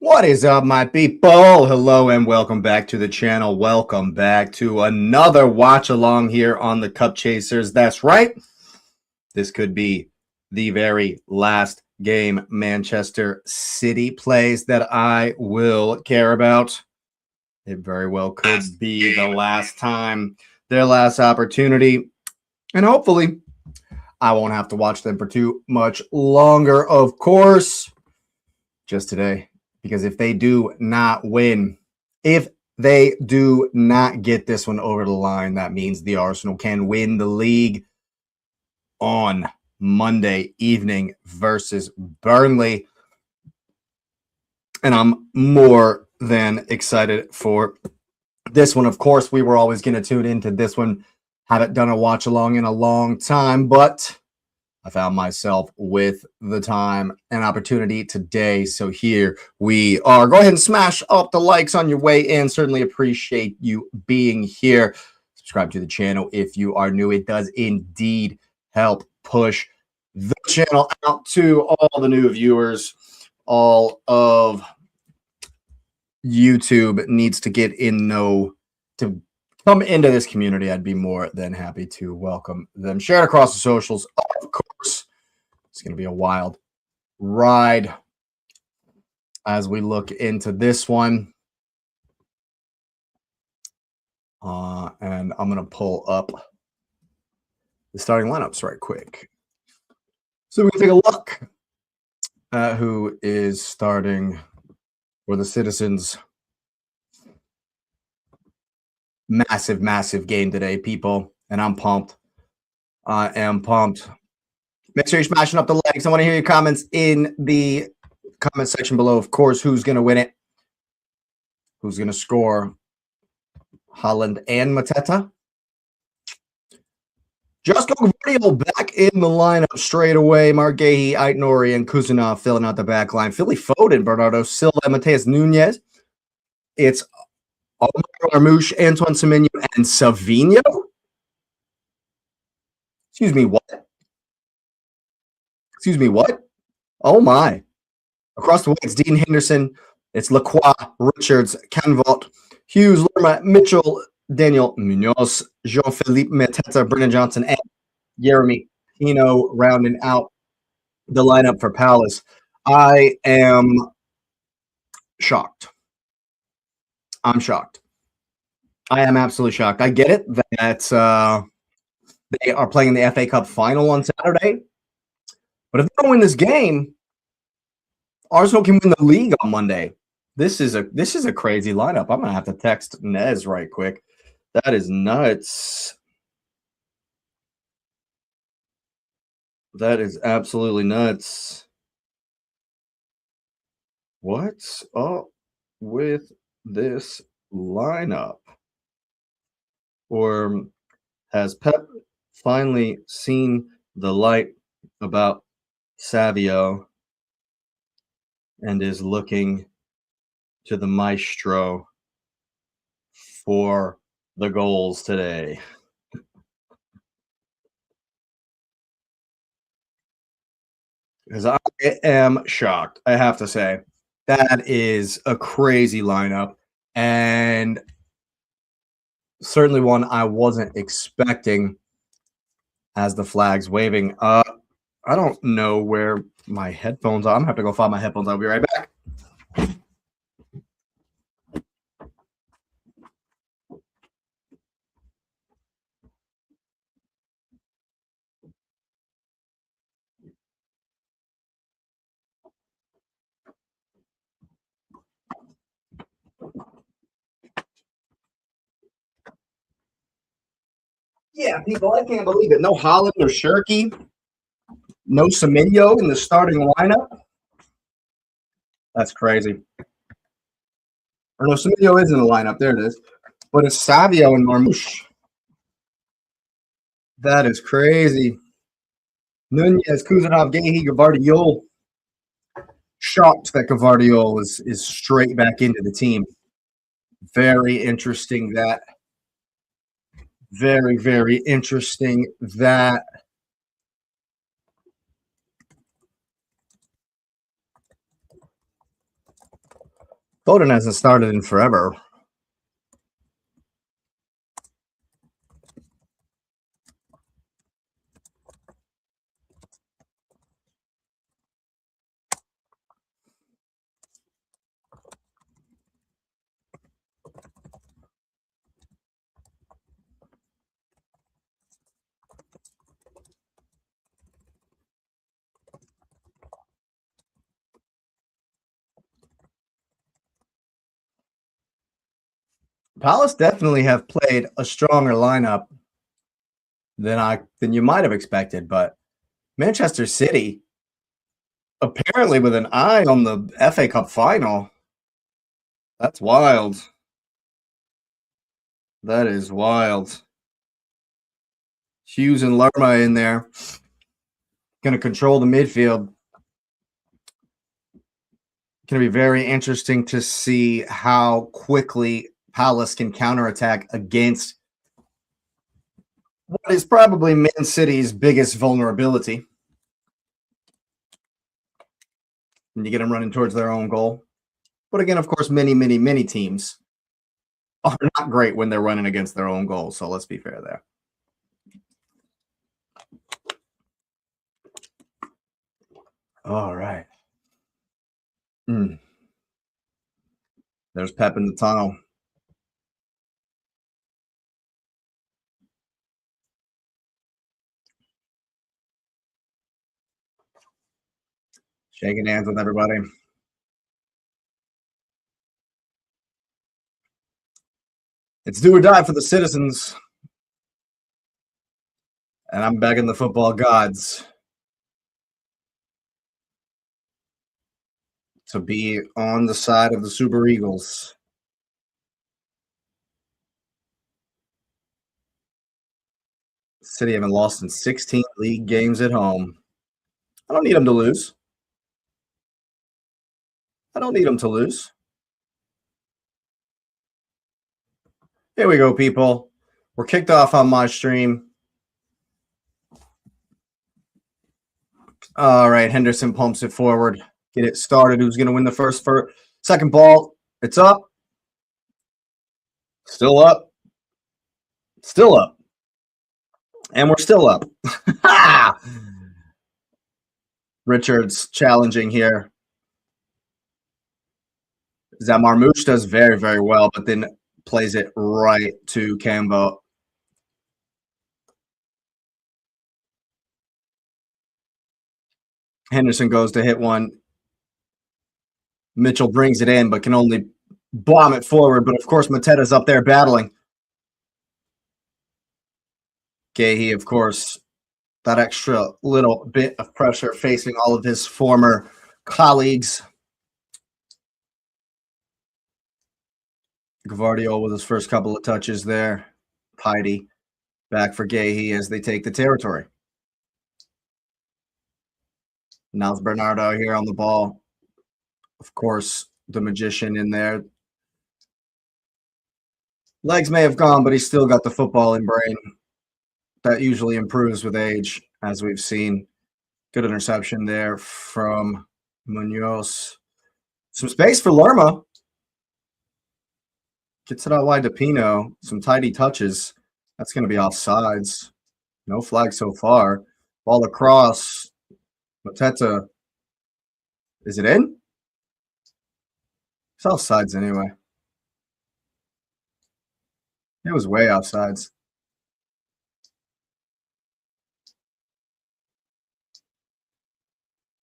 What is up, my people? Hello and welcome back to the channel. Welcome back to another watch along here on the Cup Chasers. That's right. This could be the very last game Manchester City plays that I will care about. It very well could be the last time, their last opportunity. And hopefully, I won't have to watch them for too much longer, of course, just today. Because if they do not win, if they do not get this one over the line, that means the Arsenal can win the league on Monday evening versus Burnley. And I'm more than excited for this one. Of course, we were always going to tune into this one. Haven't done a watch along in a long time, but I found myself with the time and opportunity today. So here we are. Go ahead and smash up the likes on your way in. Certainly appreciate you being here. Subscribe to the channel if you are new. It does indeed help push the channel out to all the new viewers. All of YouTube needs to get in to come into this community. I'd be more than happy to welcome them. Share it across the socials, of course. It's going to be a wild ride as we look into this one. And I'm going to pull up the starting lineups right quick. So we can take a look at who is starting for the Citizens. Massive, massive game today, people. And I'm pumped. I am pumped. Make sure you're smashing up the likes. I want to hear your comments in the comment section below. Of course, who's going to win it? Who's going to score? Haaland and Mateta. Josko Gvardiol back in the lineup straight away. Marc Guéhi, Aït-Nouri, and Kuznetsov filling out the back line. Philly Foden, Bernardo Silva, and Mateus Nunes. It's Omar Marmoush, Antoine Semenyo, and Savinho. Excuse me, what? Excuse me, what? Oh, my. Across the way, it's Dean Henderson. It's Lacroix, Richards, Canvot, Hughes, Lerma, Mitchell, Daniel Munoz, Jean-Philippe Mateta, Brennan Johnson, and Jeremy Pino rounding out the lineup for Palace. I am shocked. I'm shocked. I am absolutely shocked. I get it that they are playing in the FA Cup final on Saturday. But if they don't win this game, Arsenal can win the league on Monday. This is a crazy lineup. I'm gonna have to text Nez right quick. That is nuts. That is absolutely nuts. What's up with this lineup? Or has Pep finally seen the light about Savio and is looking to the maestro for the goals today? Because I am shocked, I have to say. That is a crazy lineup, and certainly one I wasn't expecting as the flag's waving. I don't know where my headphones are. I'm going to have to go find my headphones. I'll be right back. Yeah, people, I can't believe it. No Haaland or Shirky. No Semenyo in the starting lineup. That's crazy. Or no, Semenyo is in the lineup. There it is. But it's Savio and Marmoush. That is crazy. Nunez, Kuznetsov, Guéhi, Gvardiol. Shocked that Gvardiol is straight back into the team. Very interesting that. Very, very interesting that. Foden hasn't started in forever. Palace definitely have played a stronger lineup than you might have expected, but Manchester City apparently with an eye on the FA Cup final. That's wild. That is wild. Hughes and Lerma in there. Going to control the midfield. Going to be very interesting to see how quickly Palace can counterattack against what is probably Man City's biggest vulnerability. And you get them running towards their own goal. But again, of course, many teams are not great when they're running against their own goal. So let's be fair there. All right. There's Pep in the tunnel. Shaking hands with everybody. It's do or die for the citizens. And I'm begging the football gods to be on the side of the Super Eagles. City haven't lost in 16 league games at home. I don't need them to lose. I don't need them to lose. Here we go, people. We're kicked off on my stream. All right, Henderson pumps it forward. Get it started. Who's going to win the second ball? It's up. Still up. Still up. And we're still up. Richards challenging here. Zamarmouche does very well, but then plays it right to Cambo. Henderson goes to hit one. Mitchell brings it in, but can only bomb it forward. But of course, Mateta's up there battling. Guéhi, of course, that extra little bit of pressure facing all of his former colleagues. Gvardiol with his first couple of touches there. Piety back for Guéhi as they take the territory. Now it's Bernardo here on the ball. Of course, the magician in there. Legs may have gone, but he's still got the footballing brain. That usually improves with age, as we've seen. Good interception there from Munoz. Some space for Lerma. Gets it out wide to Pino. Some tidy touches. That's going to be offsides. No flag so far. Ball across. Mateta. Is it in? It's offsides anyway. It was way offsides.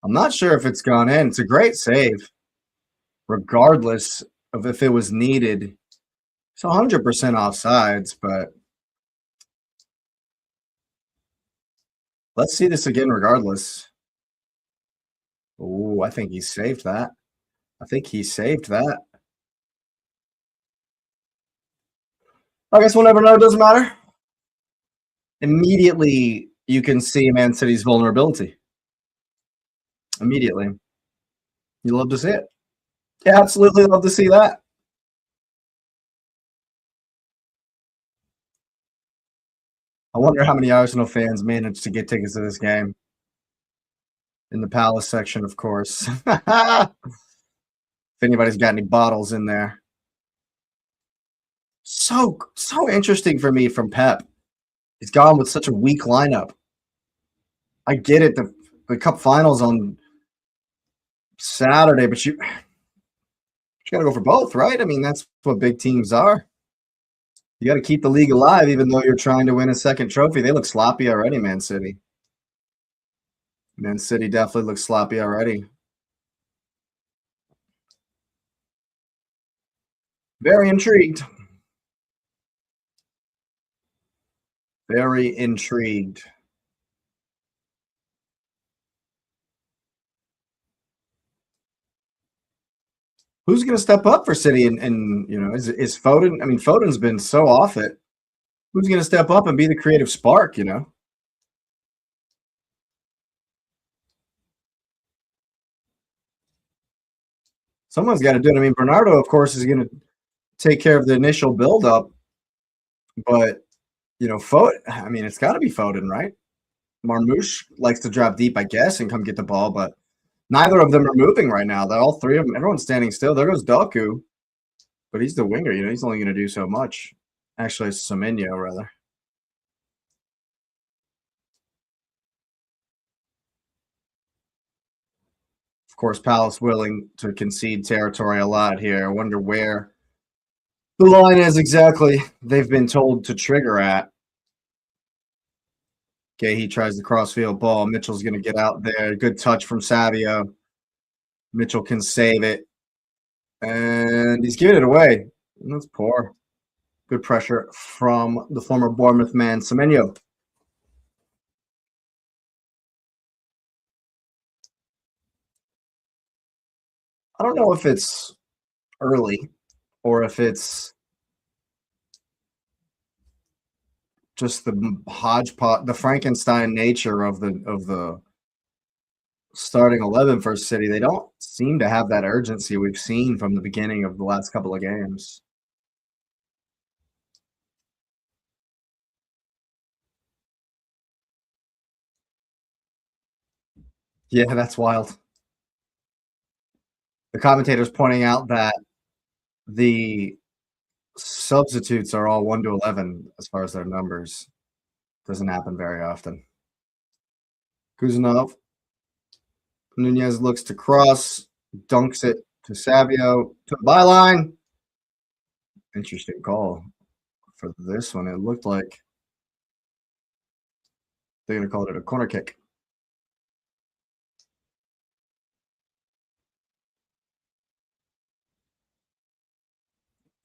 I'm not sure if it's gone in. It's a great save, regardless of if it was needed. It's 100% offsides, but let's see this again regardless. Oh, I think he saved that. I think he saved that. I guess we'll never know. It doesn't matter. Immediately, you can see Man City's vulnerability. Immediately. You love to see it. Yeah, absolutely love to see that. I wonder how many Arsenal fans managed to get tickets to this game. In the Palace section, of course. anybody's got any bottles in there. So interesting for me from Pep. He's gone with such a weak lineup. I get it, the Cup Finals on Saturday, but you got to go for both, right? I mean, that's what big teams are. You got to keep the league alive, even though you're trying to win a second trophy. They look sloppy already, Man City. Man City definitely looks sloppy already. Very intrigued. Very intrigued. Who's going to step up for City? And you know, is Foden? I mean, Foden's been so off it. Who's going to step up and be the creative spark? You know. Someone's got to do it. I mean, Bernardo, of course, is going to take care of the initial build-up, but you know, Foden. I mean, it's got to be Foden, right? Marmoush likes to drop deep, I guess, and come get the ball, but neither of them are moving right now. They're all three of them. Everyone's standing still. There goes Doku, but he's the winger. You know, he's only going to do so much. Actually, it's Semenyo, rather. Of course, Palace willing to concede territory a lot here. I wonder where the line is exactly they've been told to trigger at. Okay, he tries the crossfield ball. Mitchell's going to get out there. Good touch from Savio. Mitchell can save it. And he's giving it away. That's poor. Good pressure from the former Bournemouth man, Semenyo. I don't know if it's early or if it's just the hodgepodge, the Frankenstein nature of the starting 11 for City. They don't seem to have that urgency we've seen from the beginning of the last couple of games. Yeah, that's wild. The commentator's pointing out that the substitutes are all 1 to 11 as far as their numbers. Doesn't happen very often. Kuzanov. Nunez looks to cross, dunks it to Savio to the byline. Interesting call for this one. It looked like they're going to call it a corner kick.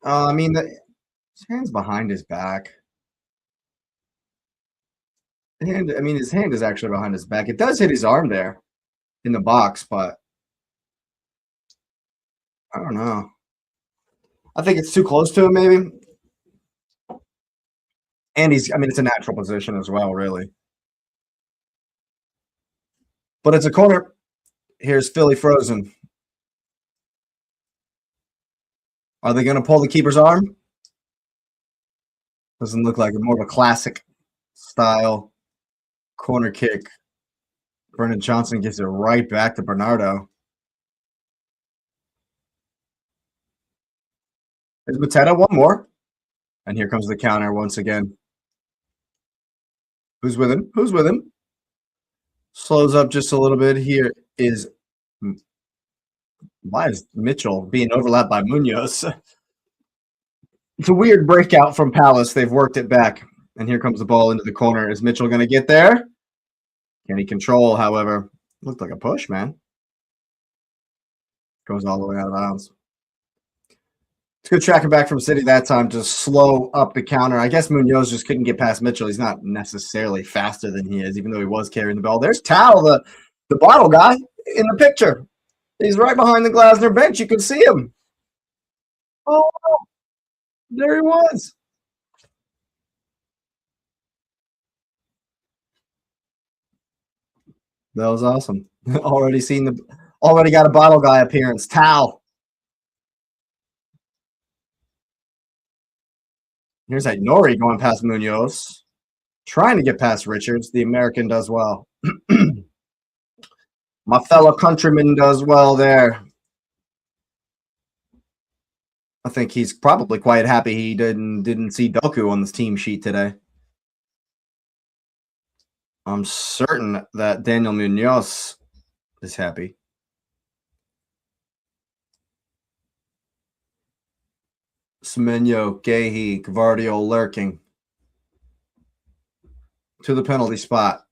I mean, his hand's behind his back. His hand is actually behind his back. It does hit his arm there in the box, but I don't know. I think it's too close to him, maybe. And it's a natural position as well, really. But it's a corner. Here's Philly frozen. Are they going to pull the keeper's arm? Doesn't look like it. More of a classic style corner kick. Brennan Johnson gives it right back to Bernardo. There's Mateta, one more. And here comes the counter once again. Who's with him? Who's with him? Slows up just a little bit. Here is why is Mitchell being overlapped by Munoz? It's a weird breakout from Palace. They've worked it back. And here comes the ball into the corner. Is Mitchell going to get there? Can he control, however? Looked like a push, man. Goes all the way out of bounds. It's good tracking back from City that time to slow up the counter. I guess Munoz just couldn't get past Mitchell. He's not necessarily faster than he is, even though he was carrying the ball. There's Tal, the bottle guy, in the picture. He's right behind the Glasner bench. You can see him. Oh, there he was. That was awesome. Already got a bottle guy appearance. Tal. Here's Nori going past Munoz. Trying to get past Richards. The American does well. My fellow countryman does well there. I think he's probably quite happy he didn't see Doku on this team sheet today. I'm certain that Daniel Munoz is happy. Semenyo, Gahey, Gavardio lurking to the penalty spot.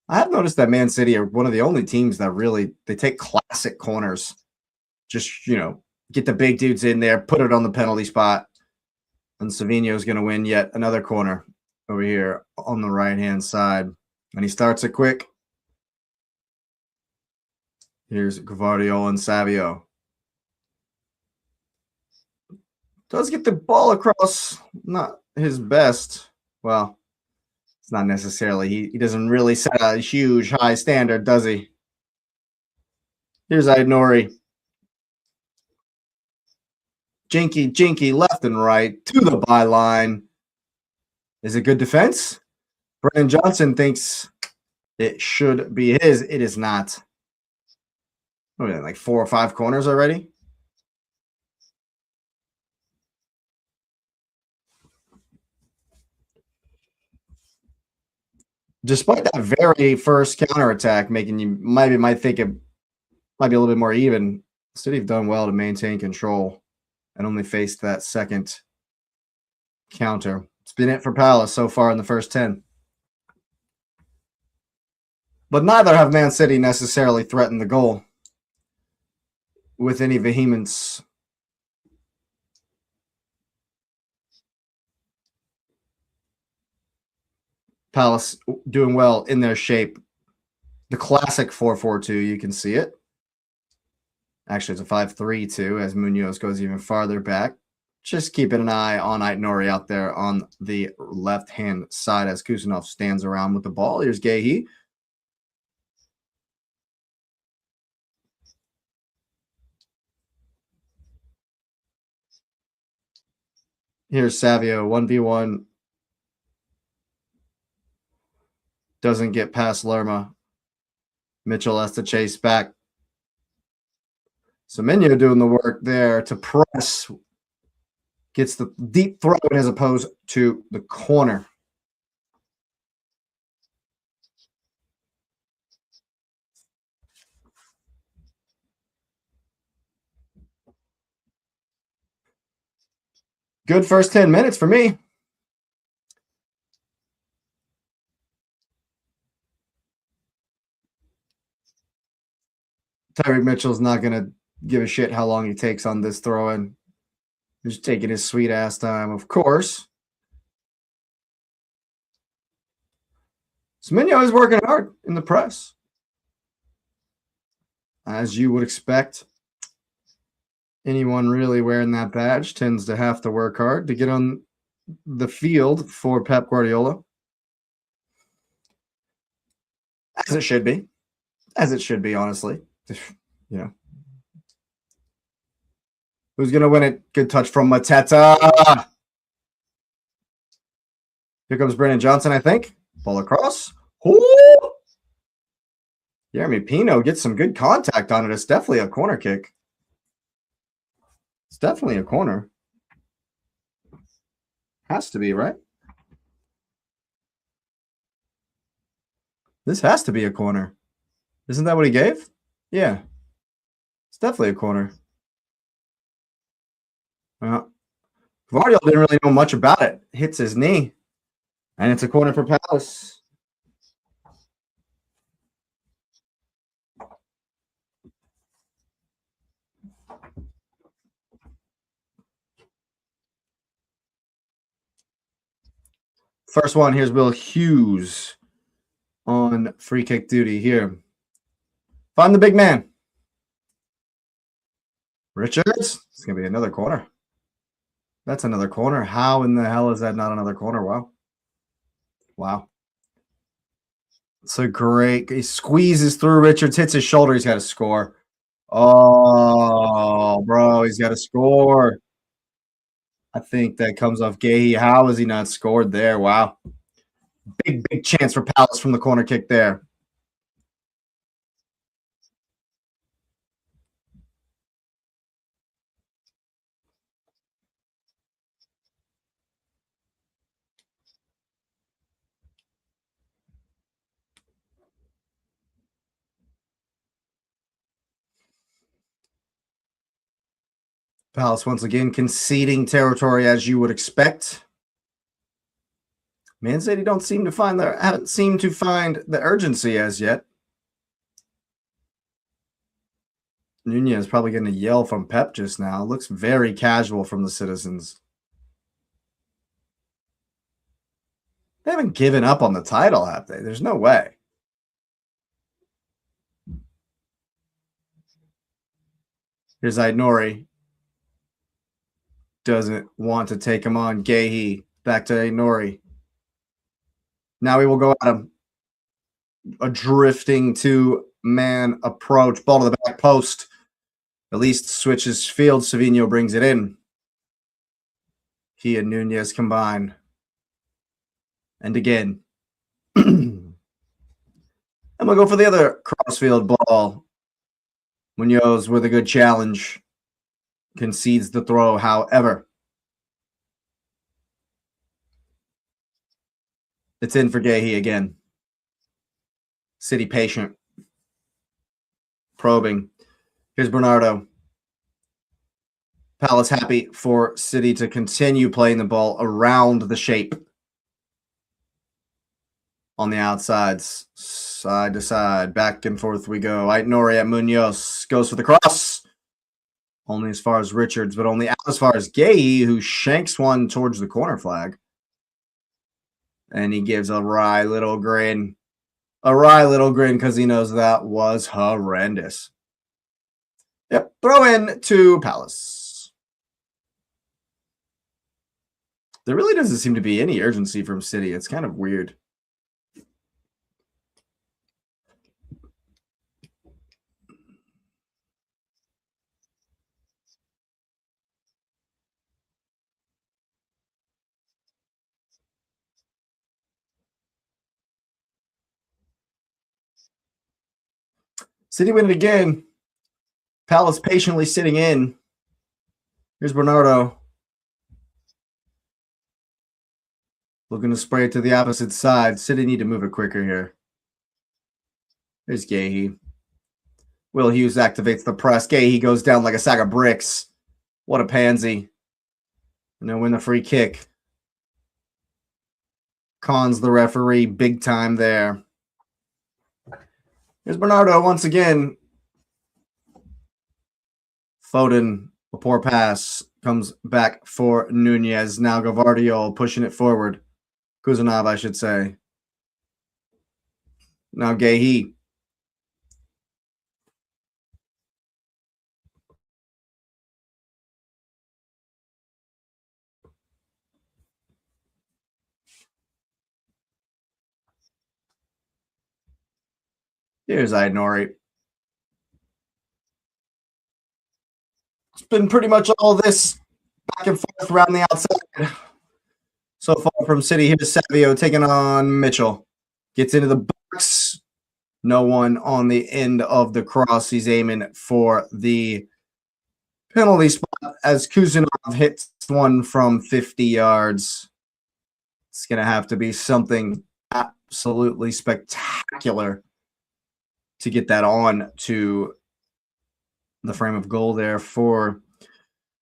I have noticed that Man City are one of the only teams that really they take classic corners. Just, get the big dudes in there, put it on the penalty spot. And Savinho's going to win yet another corner over here on the right-hand side. And he starts it quick. Here's Gavardio and Savio. Does get the ball across, not his best. Well, it's not necessarily. He doesn't really set a huge high standard, does he? Here's Aït-Nouri. Jinky, left and right to the byline. Is it good defense? Brennan Johnson thinks it should be his. It is not. What are they, like 4 or 5 corners already? Despite that very first counterattack, making you might think it might be a little bit more even, City have done well to maintain control and only faced that second counter. It's been it for Palace so far in the first 10. But neither have Man City necessarily threatened the goal with any vehemence. Palace doing well in their shape. The classic 4-4-2, you can see it. Actually, it's a 5-3-2 as Munoz goes even farther back. Just keeping an eye on Aït-Nouri out there on the left-hand side as Kusanov stands around with the ball. Here's Gahey. Here's Savio, 1v1. Doesn't get past Lerma. Mitchell has to chase back. Semenyo doing the work there to press. Gets the deep throw in as opposed to the corner. Good first 10 minutes for me. Tyreek Mitchell's not going to give a shit how long he takes on this throw-in. He's taking his sweet-ass time, of course. Semenyo is working hard in the press. As you would expect. Anyone really wearing that badge tends to have to work hard to get on the field for Pep Guardiola. As it should be. As it should be, honestly. Who's going to win it? Good touch from Mateta. Here comes Brennan Johnson, I think. Ball across. Ooh! Jeremy Pino gets some good contact on it. It's definitely a corner kick. It's definitely a corner. Has to be, right? This has to be a corner. Isn't that what he gave? Yeah. It's definitely a corner. Vardiel didn't really know much about it. Hits his knee. And it's a corner for Palace. First one, here's Will Hughes on free kick duty here. Find the big man. Richards. It's going to be another corner. That's another corner. How in the hell is that not another corner? Wow. Wow. It's a great. He squeezes through Richards, hits his shoulder. He's got to score. Oh, bro, he's got to score. I think that comes off Gahey. How has he not scored there? Wow. Big chance for Palace from the corner kick there. Palace once again conceding territory as you would expect. Man City haven't seemed to find the urgency as yet. Nunez probably getting a yell from Pep just now. Looks very casual from the citizens. They haven't given up on the title, have they? There's no way. Here's Aït-Nouri. Doesn't want to take him on. Guéhi back to Aït-Nouri. Now he will go at him. A drifting two-man approach. Ball to the back post. At least switches field. Savinho brings it in. He and Nunez combine. And again. And we'll go for the other crossfield ball. Munoz with a good challenge. Concedes the throw, however. It's in for Guéhi again. City patient. Probing. Here's Bernardo. Palace happy for City to continue playing the ball around the shape. On the outsides. Side to side. Back and forth we go. Aït-Nouri at Munoz. Goes for the cross. Only as far as Richards, but only as far as Guéhi, who shanks one towards the corner flag. And he gives a wry little grin. A wry little grin because he knows that was horrendous. Yep, throw in to Palace. There really doesn't seem to be any urgency from City. It's kind of weird. City win it again. Palace patiently sitting in. Here's Bernardo. Looking to spray it to the opposite side. City need to move it quicker here. There's Guéhi. Will Hughes activates the press. Guéhi goes down like a sack of bricks. What a pansy. And they'll win the free kick. Cons the referee big time there. Here's Bernardo once again. Foden, a poor pass, comes back for Nunez. Now Gvardiol pushing it forward. Kuzanov, I should say. Now Guéhi. Here's Aït-Nouri. It's been pretty much all this back and forth around the outside. So far from City, here's Savio taking on Mitchell. Gets into the box. No one on the end of the cross. He's aiming for the penalty spot as Kuzanov hits one from 50 yards. It's going to have to be something absolutely spectacular to get that on to the frame of goal there for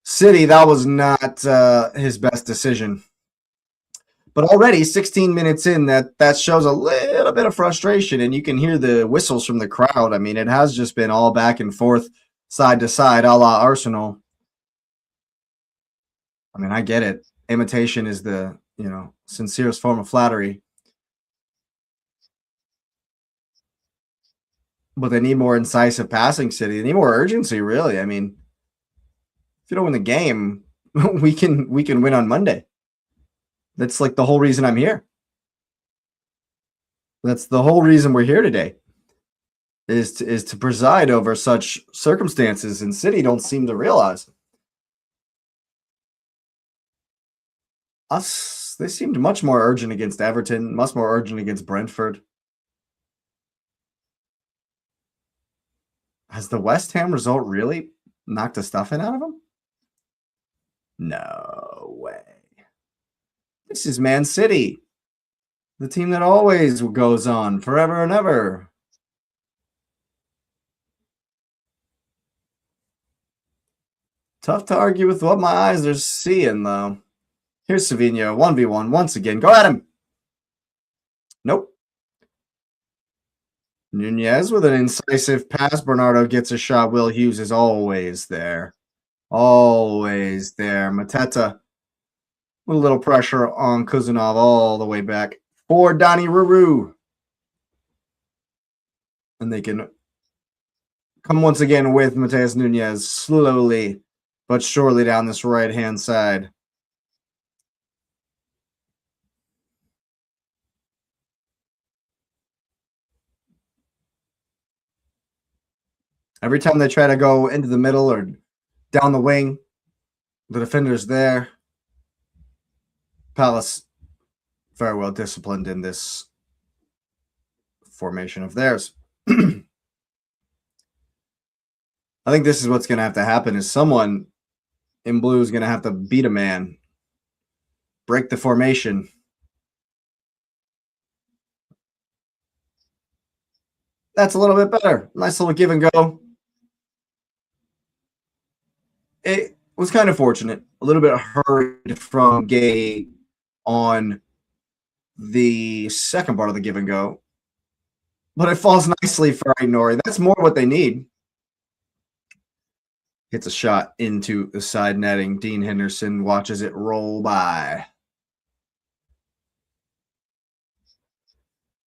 City. That was not his best decision. But already 16 minutes in, that shows a little bit of frustration, and you can hear the whistles from the crowd. I mean, it has just been all back and forth, side to side, a la Arsenal. I mean, I get it. Imitation is the, sincerest form of flattery. But they need more incisive passing, City. They need more urgency, really. I mean, if you don't win the game, we can win on Monday. That's like the whole reason I'm here. That's the whole reason we're here today. Is to preside over such circumstances, and City don't seem to realize. They seemed much more urgent against Everton, much more urgent against Brentford. Has the West Ham result really knocked the stuffing out of them? No way. This is Man City, the team that always goes on forever and ever. Tough to argue with what my eyes are seeing, though. Here's Savinho, 1v1 once again. Go at him. Nope. Nunez with an incisive pass. Bernardo gets a shot. Will Hughes is always there. Always there. Mateta with a little pressure on Kuzunov all the way back for Donny Ruru. And they can come once again with Mateus Nunez slowly but surely down this right-hand side. Every time they try to go into the middle or down the wing, the defender's there. Palace very well disciplined in this formation of theirs. I think this is what's going to have to happen is someone in blue is going to have to beat a man, break the formation. That's a little bit better. Nice little give and go. It was kind of fortunate. A little bit hurried from Gay on the second part of the give and go. But it falls nicely for Aït-Nouri. That's more what they need. Hits a shot into the side netting. Dean Henderson watches it roll by.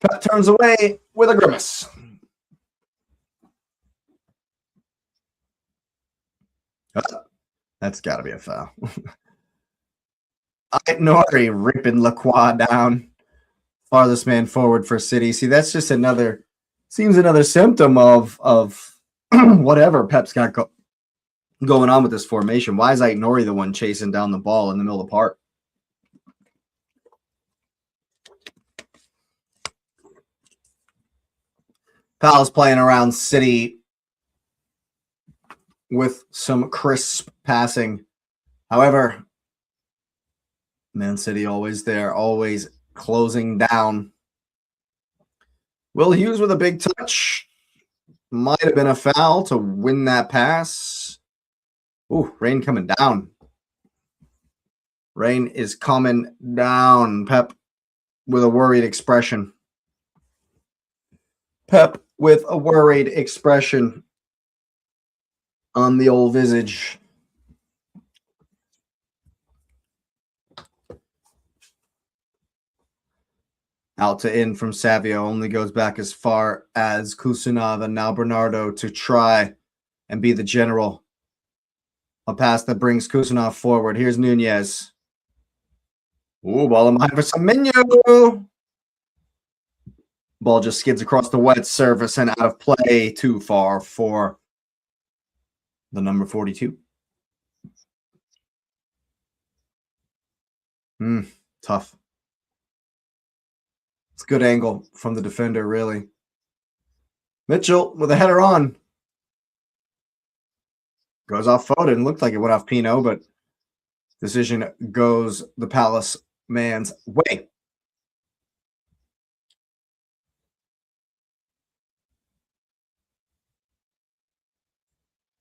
Pep turns away with a grimace. That's got to be a foul. Aït-Nouri ripping Lacroix down. Farthest man forward for City. See, that's just another symptom of whatever Pep's got going on with this formation. Why is Aït-Nouri the one chasing down the ball in the middle of the park? Palace playing around City with some crisp passing. However, Man City always there, always closing down. Will Hughes with a big touch. Might have been a foul to win that pass. Ooh, rain coming down. Rain is coming down. Pep with a worried expression. Pep with a worried expression on the old visage. Out to in from Savio, only goes back as far as Kusunov and now Bernardo to try and be the general. A pass that brings Kusunov forward. Here's Nunez. Ooh, ball in behind for Semenyo. Ball just skids across the wet surface and out of play. Too far for the number 42. Tough. It's a good angle from the defender, really. Mitchell with a header on. Goes off Foden. Looked like it went off Pino, but decision goes the Palace man's way.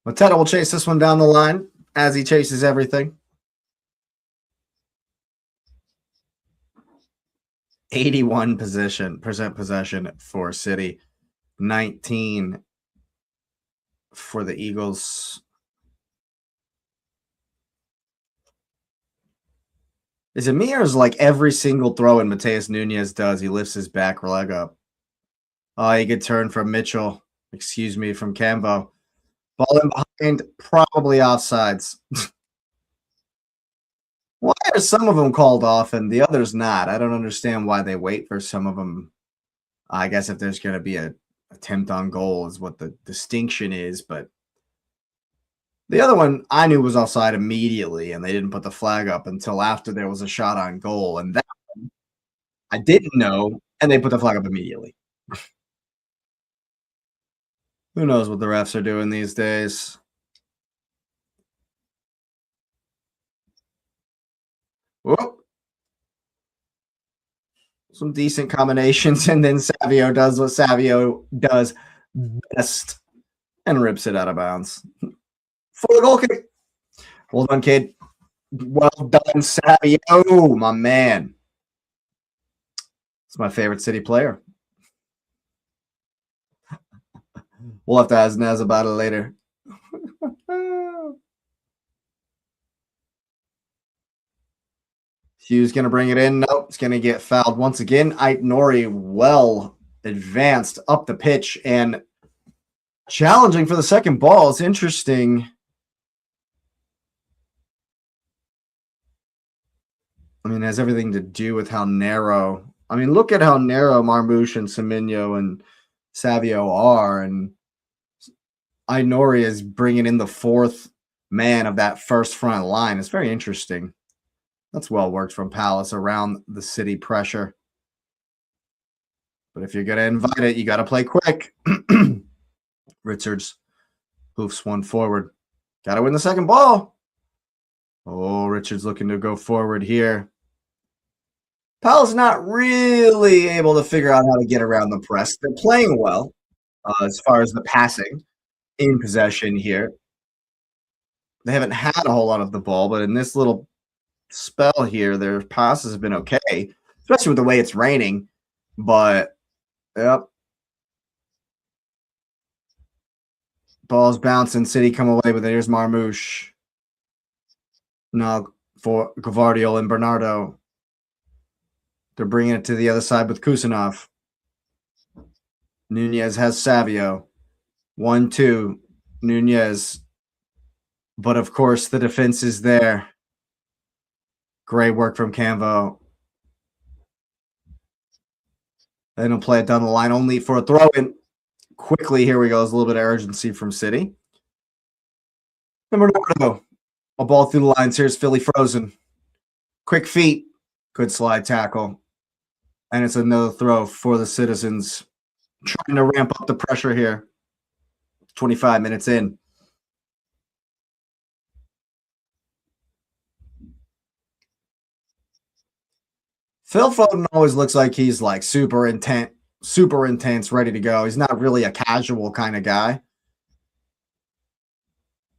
Mateta will chase this one down the line as he chases everything. 81% possession for City. 19 for the Eagles. Is it me or is like every single throw in Mateus Nunez does, he lifts his back leg up? Oh, he could turn from Mitchell. Excuse me, from Cambo. Ball in behind, probably offsides. Why are some of them called off and the others not? I don't understand why they wait for some of them. I guess if there's going to be an attempt on goal is what the distinction is, but the other one I knew was offside immediately, and they didn't put the flag up until after there was a shot on goal, and that one I didn't know, and they put the flag up immediately. Who knows what the refs are doing these days? Whoop. Some decent combinations, and then Savio does what Savio does best and rips it out of bounds for the goal kick. Well done, kid. Well done, Savio, my man. It's my favorite City player. We'll have to ask Naz about it later. Hughes going to bring it in. Nope, it's going to get fouled once again. Aït-Nouri well advanced up the pitch and challenging for the second ball. It's interesting. I mean, it has everything to do with how narrow. I mean, look at how narrow Marmoush and Semenyo and Savio are. And Aït-Nouri is bringing in the fourth man of that first front line. It's very interesting. That's well worked from Palace around the City pressure. But if you're going to invite it, you got to play quick. Richards hoofs one forward. Got to win the second ball. Oh, Richards looking to go forward here. Palace not really able to figure out how to get around the press. They're playing well as far as the passing in possession here. They haven't had a whole lot of the ball, but in this little spell here, their passes have been okay, especially with the way it's raining. But, yep. Ball's bouncing. City come away with it. Here's Marmoush. Now for Gvardiol and Bernardo. They're bringing it to the other side with Kusanov. Nunez has Savio. 1-2. Nunez. But, of course, the defense is there. Great work from Camvo. They don't play it down the line only for a throw-in. Quickly, here we go. There's a little bit of urgency from City. And Bernardo. A ball through the lines. Here's Philly frozen. Quick feet. Good slide tackle. And it's another throw for the Citizens. Trying to ramp up the pressure here. 25 minutes in. Phil Foden always looks like he's like super intense, ready to go. He's not really a casual kind of guy.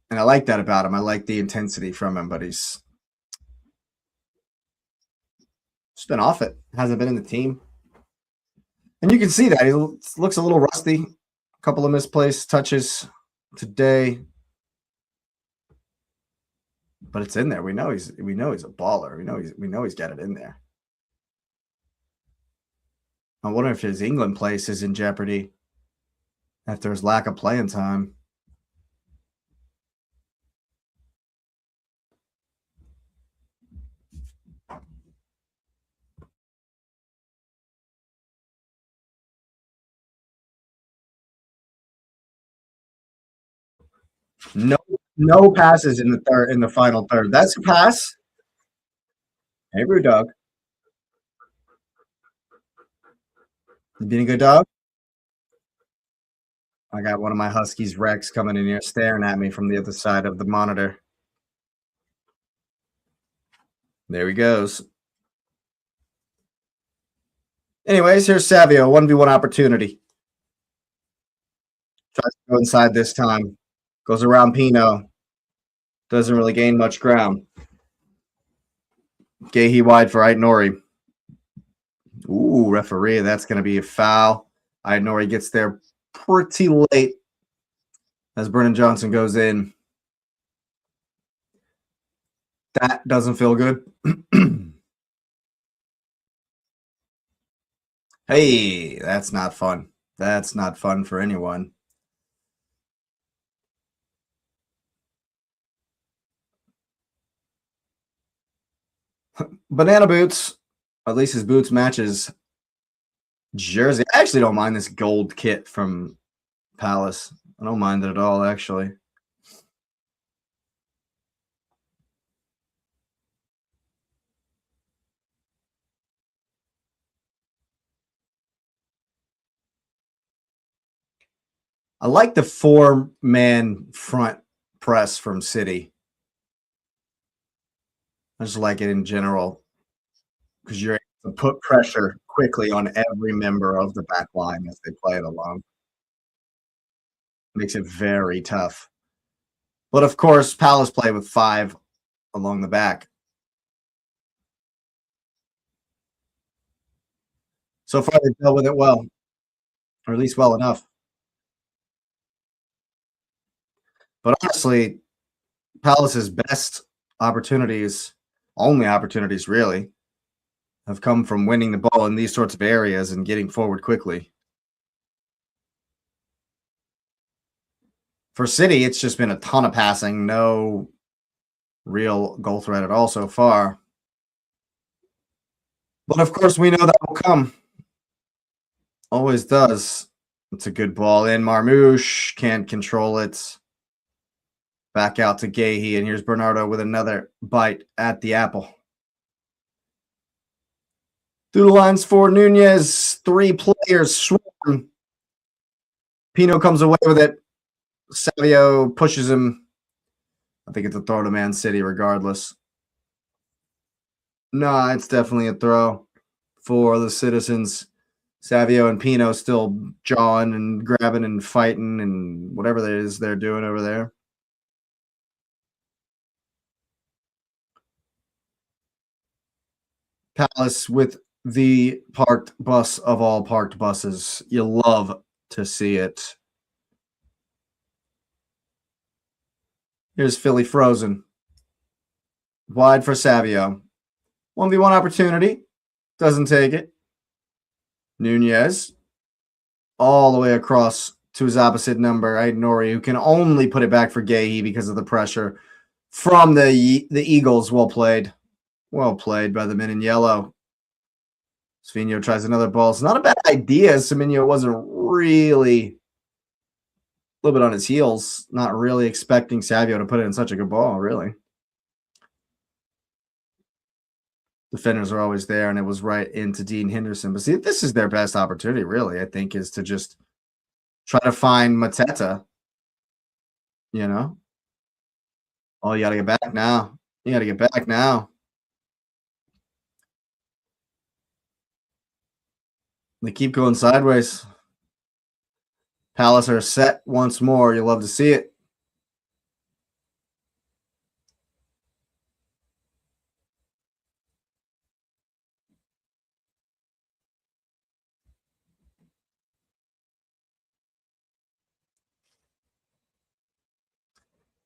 And I like that about him. I like the intensity from him, but he's just been off it. Hasn't been in the team. And you can see that. He looks a little rusty. A couple of misplaced touches today. But it's in there. We know he's a baller. We know he's got it in there. I wonder if his England place is in jeopardy after his lack of playing time. No passes in the final third. That's a pass. Hey, Brew Dog. You being a good dog? I got one of my Huskies, Rex, coming in here staring at me from the other side of the monitor. There he goes. Anyways, here's Savio, 1v1 opportunity. Tries to go inside this time. Goes around Pino. Doesn't really gain much ground. Gahey wide for Aït-Nouri. Ooh, referee, that's going to be a foul. Aït-Nouri gets there pretty late as Brennan Johnson goes in. That doesn't feel good. Hey, that's not fun. That's not fun for anyone. Banana boots. At least his boots matches jersey. I actually don't mind this gold kit from Palace. I don't mind it at all, actually. I like the 4-man front press from City. I just like it in general because you're able to put pressure quickly on every member of the back line as they play it along. Makes it very tough. But of course, Palace play with 5 along the back. So far, they've dealt with it well, or at least well enough. But honestly, Palace's best opportunities, only opportunities really, have come from winning the ball in these sorts of areas and getting forward quickly. For City, it's just been a ton of passing, no real goal threat at all so far. But of course, we know that will come. Always does. It's a good ball in. Marmouche can't control it. Back out to Gahey, and here's Bernardo with another bite at the apple. Through the lines for Nunez. 3 players swarm. Pino comes away with it. Savio pushes him. I think it's a throw to Man City regardless. No, it's definitely a throw for the Citizens. Savio and Pino still jawing and grabbing and fighting and whatever it is they're doing over there. Palace with the parked bus of all parked buses. You love to see it. Here's Philly frozen. Wide for Savio. 1v1 opportunity. Doesn't take it. Nunez. All the way across to his opposite number, Aït-Nouri, who can only put it back for Gahey because of the pressure from the Eagles. Well played. Well played by the men in yellow. Semenyo tries another ball. It's not a bad idea. Semenyo wasn't really a little bit on his heels, not really expecting Savio to put it in such a good ball, really. Defenders are always there, and it was right into Dean Henderson. But see, this is their best opportunity, really, I think, is to just try to find Mateta, you know? Oh, you got to get back now. You got to get back now. They keep going sideways. Palace are set once more. You'll love to see it.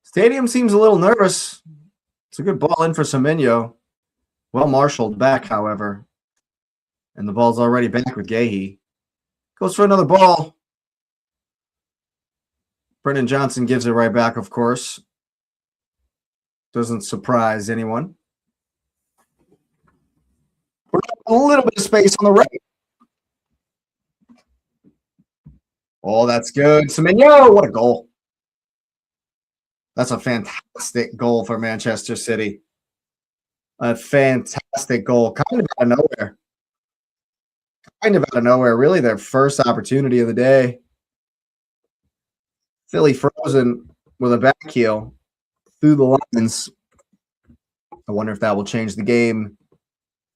Stadium seems a little nervous. It's a good ball in for Semenyo. Well marshaled back, however. And the ball's already back with Gahey. Goes for another ball. Brendan Johnson gives it right back, of course. Doesn't surprise anyone. A little bit of space on the right. Oh, that's good. Semenyo, what a goal. That's a fantastic goal for Manchester City. A fantastic goal. Kind of out of nowhere. Kind of out of nowhere. Really their first opportunity of the day. Philly frozen with a back heel through the lines. I wonder if that will change the game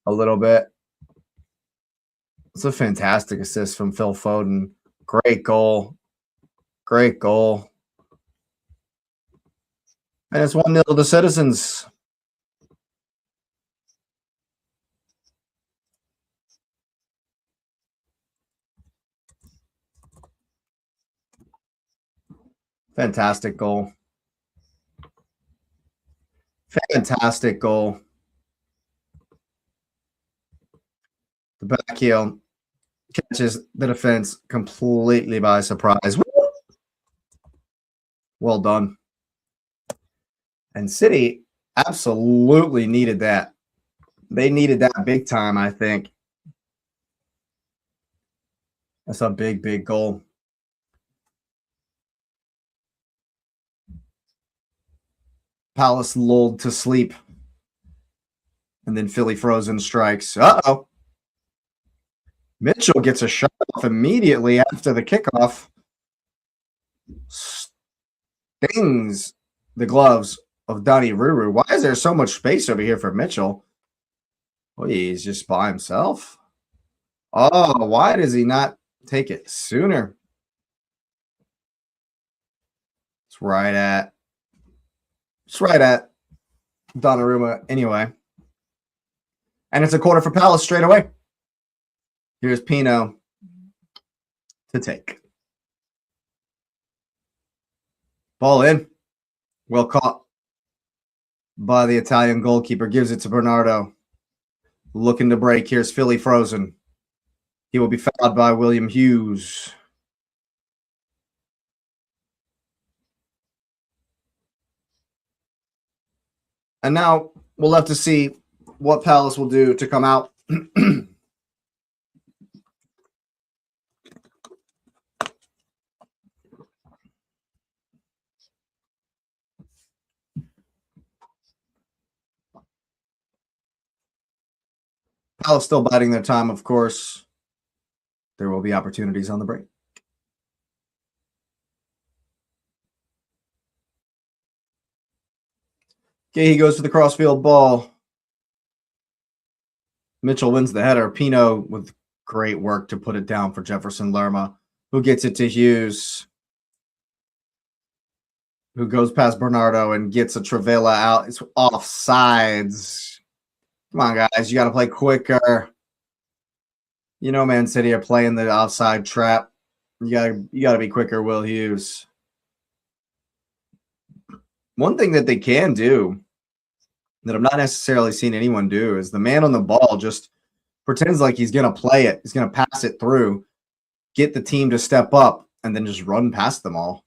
a little bit. It's a fantastic assist from Phil Foden. Great goal. Great goal. And it's 1-0 to the Citizens. Fantastic goal. Fantastic goal. The back heel catches the defense completely by surprise. Well done. And City absolutely needed that. They needed that big time, I think. That's a big, big goal. Palace lulled to sleep. And then Philly frozen strikes. Uh-oh. Mitchell gets a shot off immediately after the kickoff. Stings the gloves of Donnarumma. Why is there so much space over here for Mitchell? Oh, he's just by himself. Oh, why does he not take it sooner? It's right at It's right at Donnarumma anyway. And it's a corner for Palace straight away. Here's Pino to take. Ball in. Well caught by the Italian goalkeeper. Gives it to Bernardo. Looking to break. Here's Philly frozen. He will be fouled by William Hughes. And now we'll have to see what Palace will do to come out. Palace still biding their time, of course. There will be opportunities on the break. Okay, he goes for the crossfield ball. Mitchell wins the header. Pino with great work to put it down for Jefferson Lerma, who gets it to Hughes, who goes past Bernardo and gets a Travella out. It's offsides. Come on, guys. You got to play quicker. You know, Man City are playing the offside trap. You gotta be quicker, Will Hughes. One thing that they can do that I'm not necessarily seeing anyone do is the man on the ball just pretends like he's going to play it. He's going to pass it through, get the team to step up, and then just run past them all.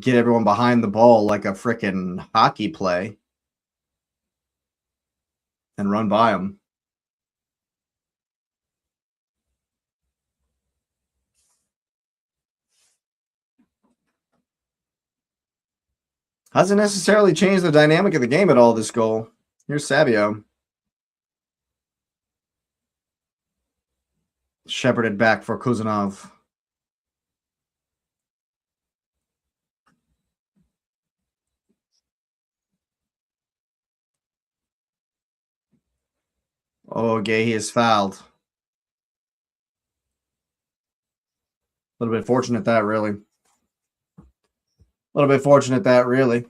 Get everyone behind the ball like a freaking hockey play and run by them. Hasn't necessarily changed the dynamic of the game at all, this goal. Here's Savio. Shepherded back for Kuzanov. Oh, Gay is fouled. A little bit fortunate that, really. A little bit fortunate that, really.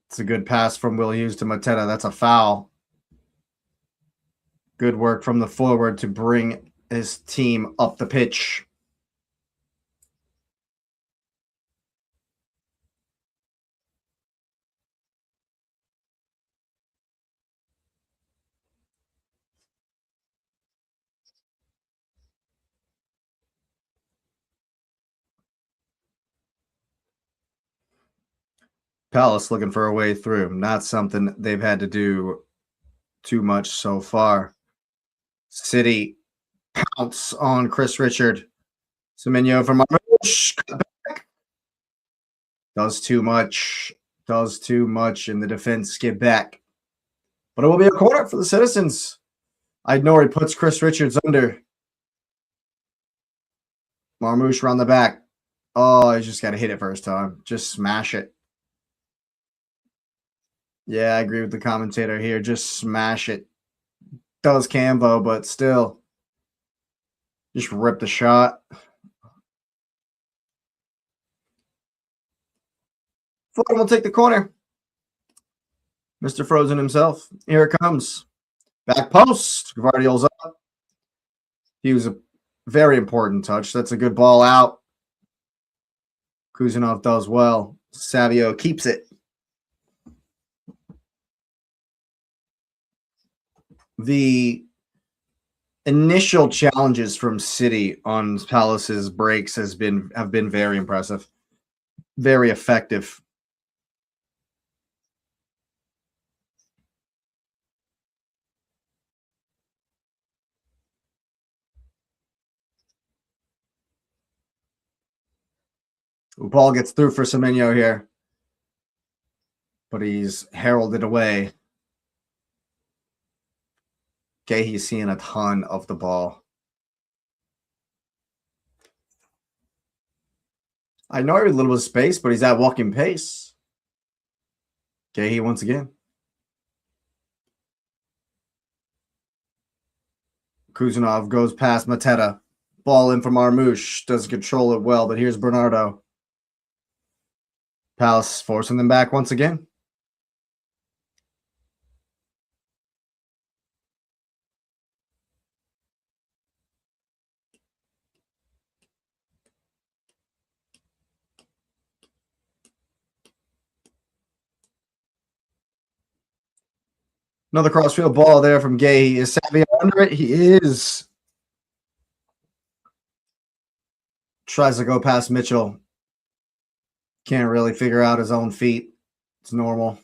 It's a good pass from Will Hughes to Mateta. That's a foul. Good work from the forward to bring his team up the pitch. Palace looking for a way through. Not something they've had to do too much so far. City pounce on Chris Richard. Semenyo from Marmoush. Does too much. Does too much, and the defense get back. But it will be a corner for the Citizens. Aït-Nouri puts Chris Richards under. Marmoush around the back. Oh, he's just got to hit it first time. Just smash it. Yeah, I agree with the commentator here. Just smash it. Does Cambo, but still. Just rip the shot. Fulham will take the corner. Mr. Frozen himself. Here it comes. Back post. Gvardiol's up. He was a very important touch. That's a good ball out. Kuzanov does well. Savio keeps it. The initial challenges from City on Palace's breaks have been very impressive, very effective. Ball gets through for Semenyo here, but he's heralded away. Okay, he's seeing a ton of the ball. I know every little bit of space, but he's at walking pace. Gahey once again. Kuzunov goes past Mateta. Ball in from Marmouche. Doesn't control it well, but here's Bernardo. Palace forcing them back once again. Another crossfield ball there from Gahey. Is Savio under it? He is. Tries to go past Mitchell. Can't really figure out his own feet. It's normal.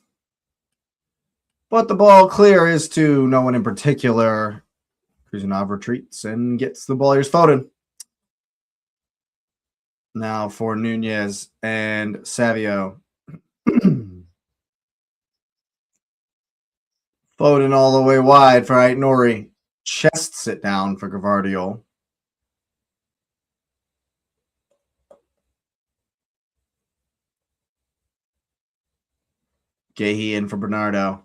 But the ball clear is to no one in particular. Kuzunov retreats and gets the ball. Here's Foden. Now for Nunez and Savio. Foden all the way wide for Aït-Nouri. Chests it down for Gvardiol. Gahey in for Bernardo.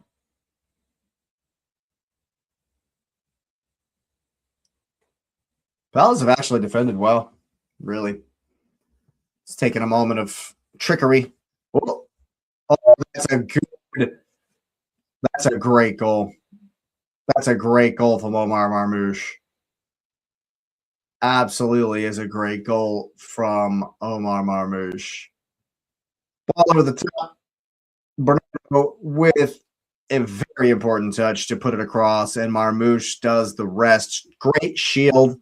Palace have actually defended well, really. It's taken a moment of trickery. Oh, that's a great goal. That's a great goal from Omar Marmouche. Absolutely is a great goal from Omar Marmouche. Ball over the top. Bernardo with a very important touch to put it across, and Marmouche does the rest. Great shield.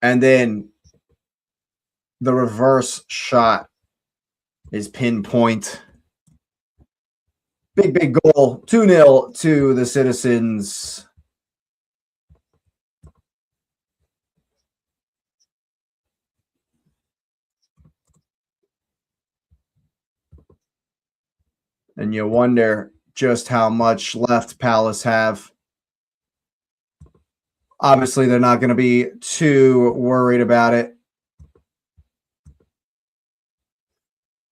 And then the reverse shot is pinpoint. Big goal. 2-0 to the Citizens. And you wonder just how much left Palace have. Obviously, they're not going to be too worried about it.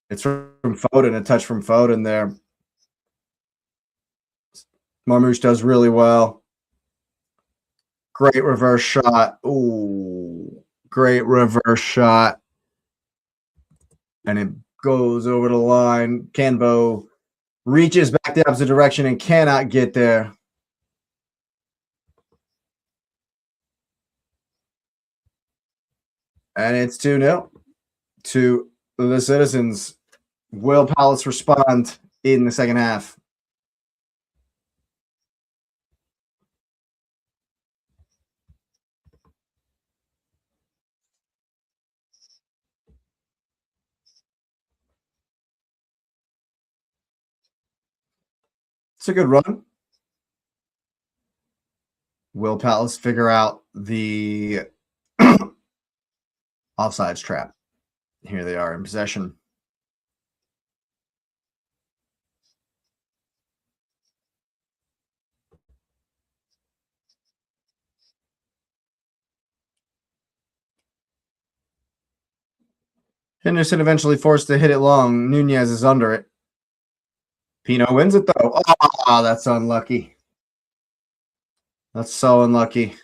It's from Foden, a touch from Foden there. Marmouche does really well. Great reverse shot. Ooh, great reverse shot. And it goes over the line. Canvo reaches back the opposite direction and cannot get there. And it's 2-0 to the Citizens. Will Palace respond in the second half? It's a good run. Will Palace figure out the offsides trap? Here they are in possession. Henderson eventually forced to hit it long. Nunez is under it. Pino wins it, though. Oh, that's unlucky. That's so unlucky.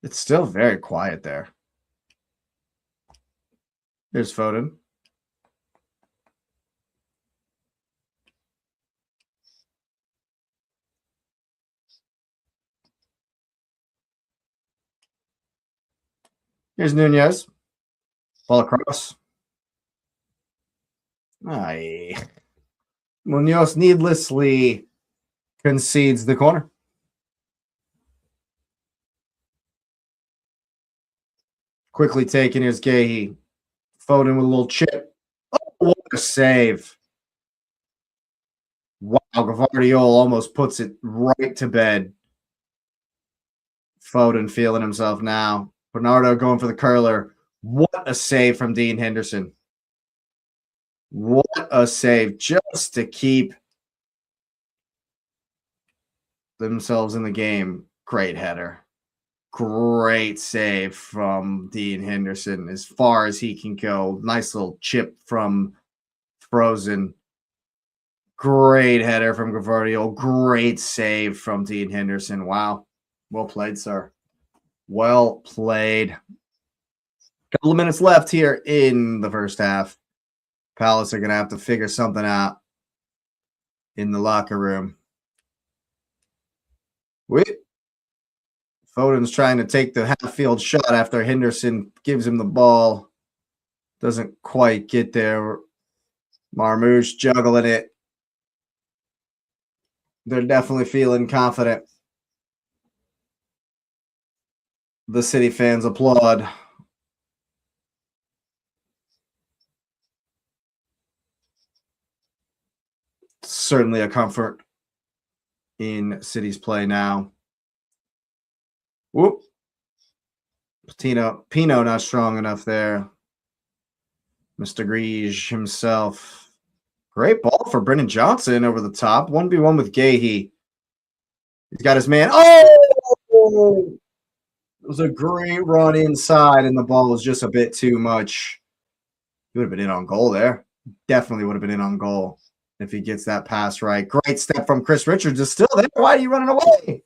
It's still very quiet there. There's Foden. Here's Nunez. Ball across. Aye. Munoz needlessly concedes the corner. Quickly taken. Here's Gahey. Foden with a little chip. Oh, what a save. Wow, Gvardiol almost puts it right to bed. Foden feeling himself now. Bernardo going for the curler. What a save from Dean Henderson. What a save just to keep themselves in the game. Great header. Great save from Dean Henderson as far as he can go. Nice little chip from Frozen. Great header from Gavardio. Great save from Dean Henderson. Wow. Well played, sir. Well played. Couple of minutes left here in the first half. Palace are going to have to figure something out in the locker room. Foden's trying to take the half-field shot after Henderson gives him the ball. Doesn't quite get there. Marmoush juggling it. They're definitely feeling confident. The City fans applaud. Certainly a comfort in City's play now. Whoop. Pino not strong enough there. Mr. Grige himself. Great ball for Brennan Johnson over the top. 1v1 with Gahey. He's got his man. Oh! It was a great run inside, and the ball was just a bit too much. He would have been in on goal there. Definitely would have been in on goal if he gets that pass right. Great step from Chris Richards. Is still there. Why are you running away?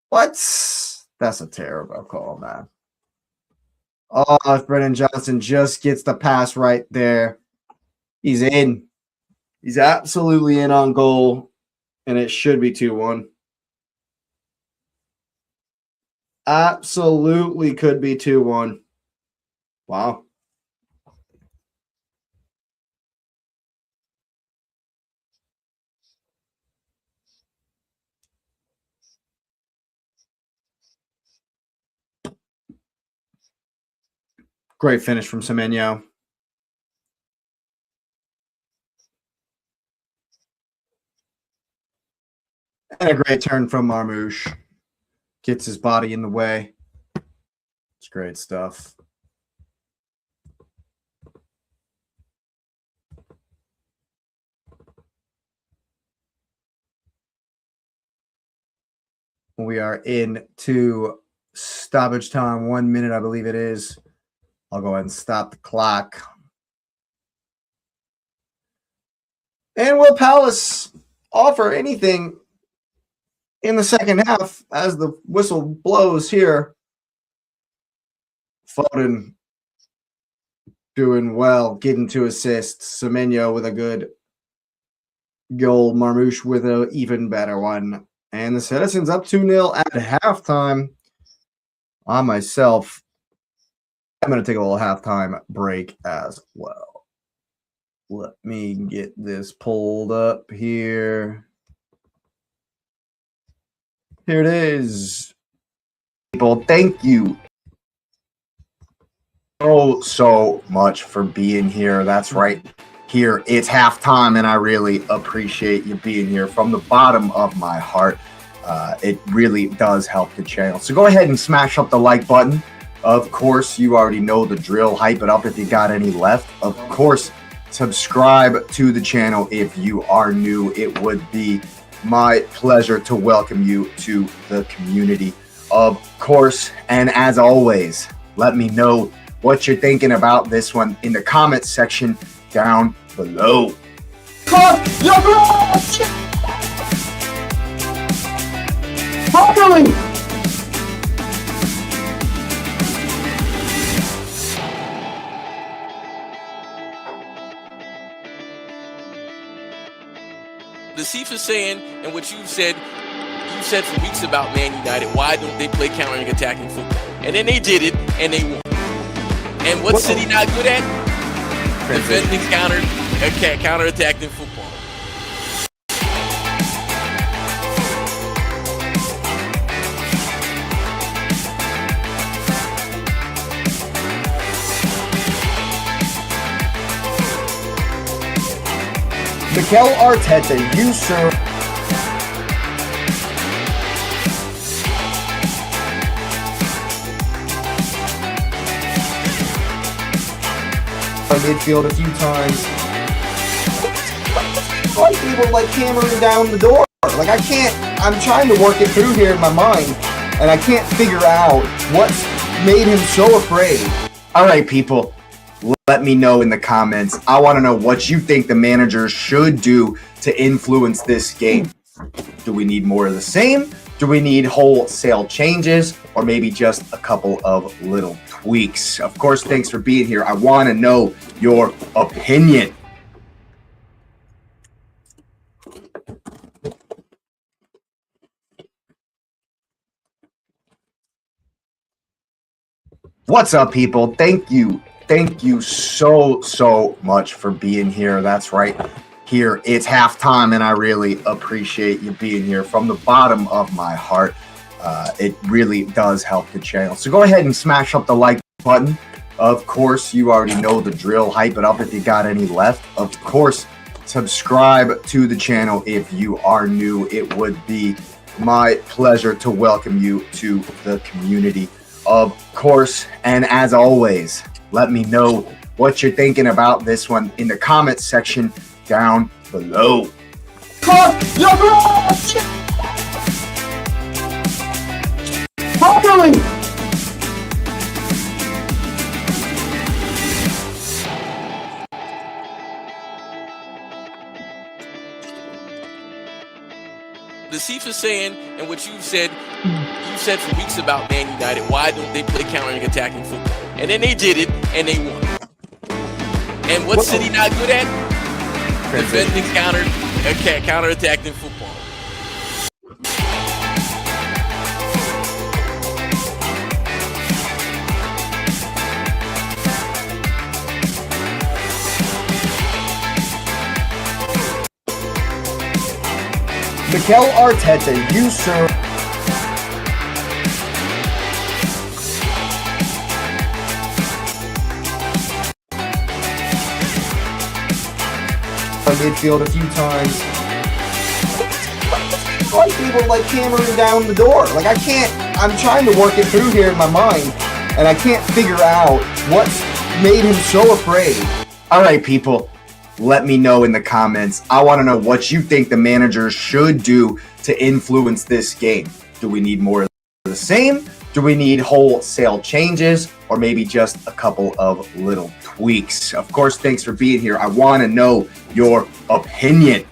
What? That's a terrible call, man. Oh, if Brennan Johnson just gets the pass right there, he's in. He's absolutely in on goal, and it should be 2-1. Absolutely could be 2-1. Wow. Great finish from Semenyo. And a great turn from Marmoush. Gets his body in the way. It's great stuff. We are into stoppage time. 1 minute, I believe it is. I'll go ahead and stop the clock. And will Palace offer anything in the second half as the whistle blows here? Foden doing well, getting 2 assists. Semenyo with a good goal. Marmoush with an even better one. And the Citizens up 2-0 at halftime. On myself, I'm going to take a little halftime break as well. Let me get this pulled up here. Here it is. People, thank you so much for being here. That's right. Here, it's halftime, and I really appreciate you being here from the bottom of my heart. It really does help the channel. So go ahead and smash up the like button. Of course, you already know the drill. Hype it up if you got any left. Of course, subscribe to the channel if you are new. It would be my pleasure to welcome you to the community, of course. And as always, let me know what you're thinking about this one in the comments section down below. Cook your blood! Properly! The Chiefs are saying, and what you've said for weeks about Man United, why don't they play countering attacking football? And then they did it, and they won. And what's City not good at? Defending counter-attacking football. Mikel Arteta, you sir. midfield a few times. Like people like hammering down the door. Like I can't. I'm trying to work it through here in my mind, and I can't figure out what's made him so afraid. All right, people, let me know in the comments. I want to know what you think the manager should do to influence this game. Do we need more of the same? Do we need wholesale changes, or maybe just a couple of little tweaks? Of course, thanks for being here. I want to know your opinion. What's up, people? Thank you so much for being here. That's right. Here it's halftime, and I really appreciate you being here from the bottom of my heart. It really does help the channel. So go ahead and smash up the like button. Of course, you already know the drill. Hype it up if you got any left. Of course, subscribe to the channel if you are new. It would be my pleasure to welcome you to the community. Of course, and as always, let me know what you're thinking about this one in the comments section down below. Properly. The Chiefs is saying, and what you've said for weeks about Man United, why don't they play countering attacking football? And then they did it, and they won. And what's City not good at? Defending counter-attacking football. Mikel Arteta, you sir. Midfield a few times. Like people like hammering down the door. Like I can't. I'm trying to work it through here in my mind, and I can't figure out what's made him so afraid. All right, people, let me know in the comments. I want to know what you think the manager should do to influence this game. Do we need more of the same? Do we need wholesale changes, or maybe just a couple of little tweaks? Of course, thanks for being here. I want to know your opinion.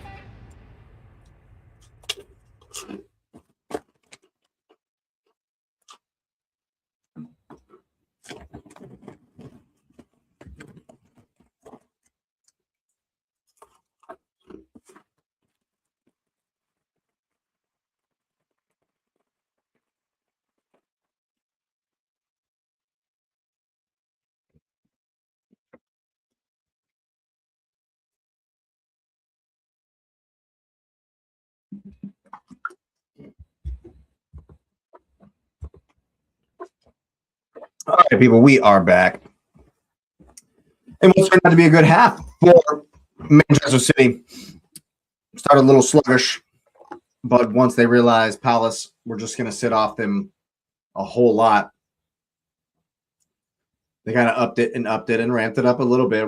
All right, people, we are back. And what's turned out to be a good half for Manchester City. Started a little sluggish, but once they realized Palace were just going to sit off them a whole lot, they kind of upped it and ramped it up a little bit,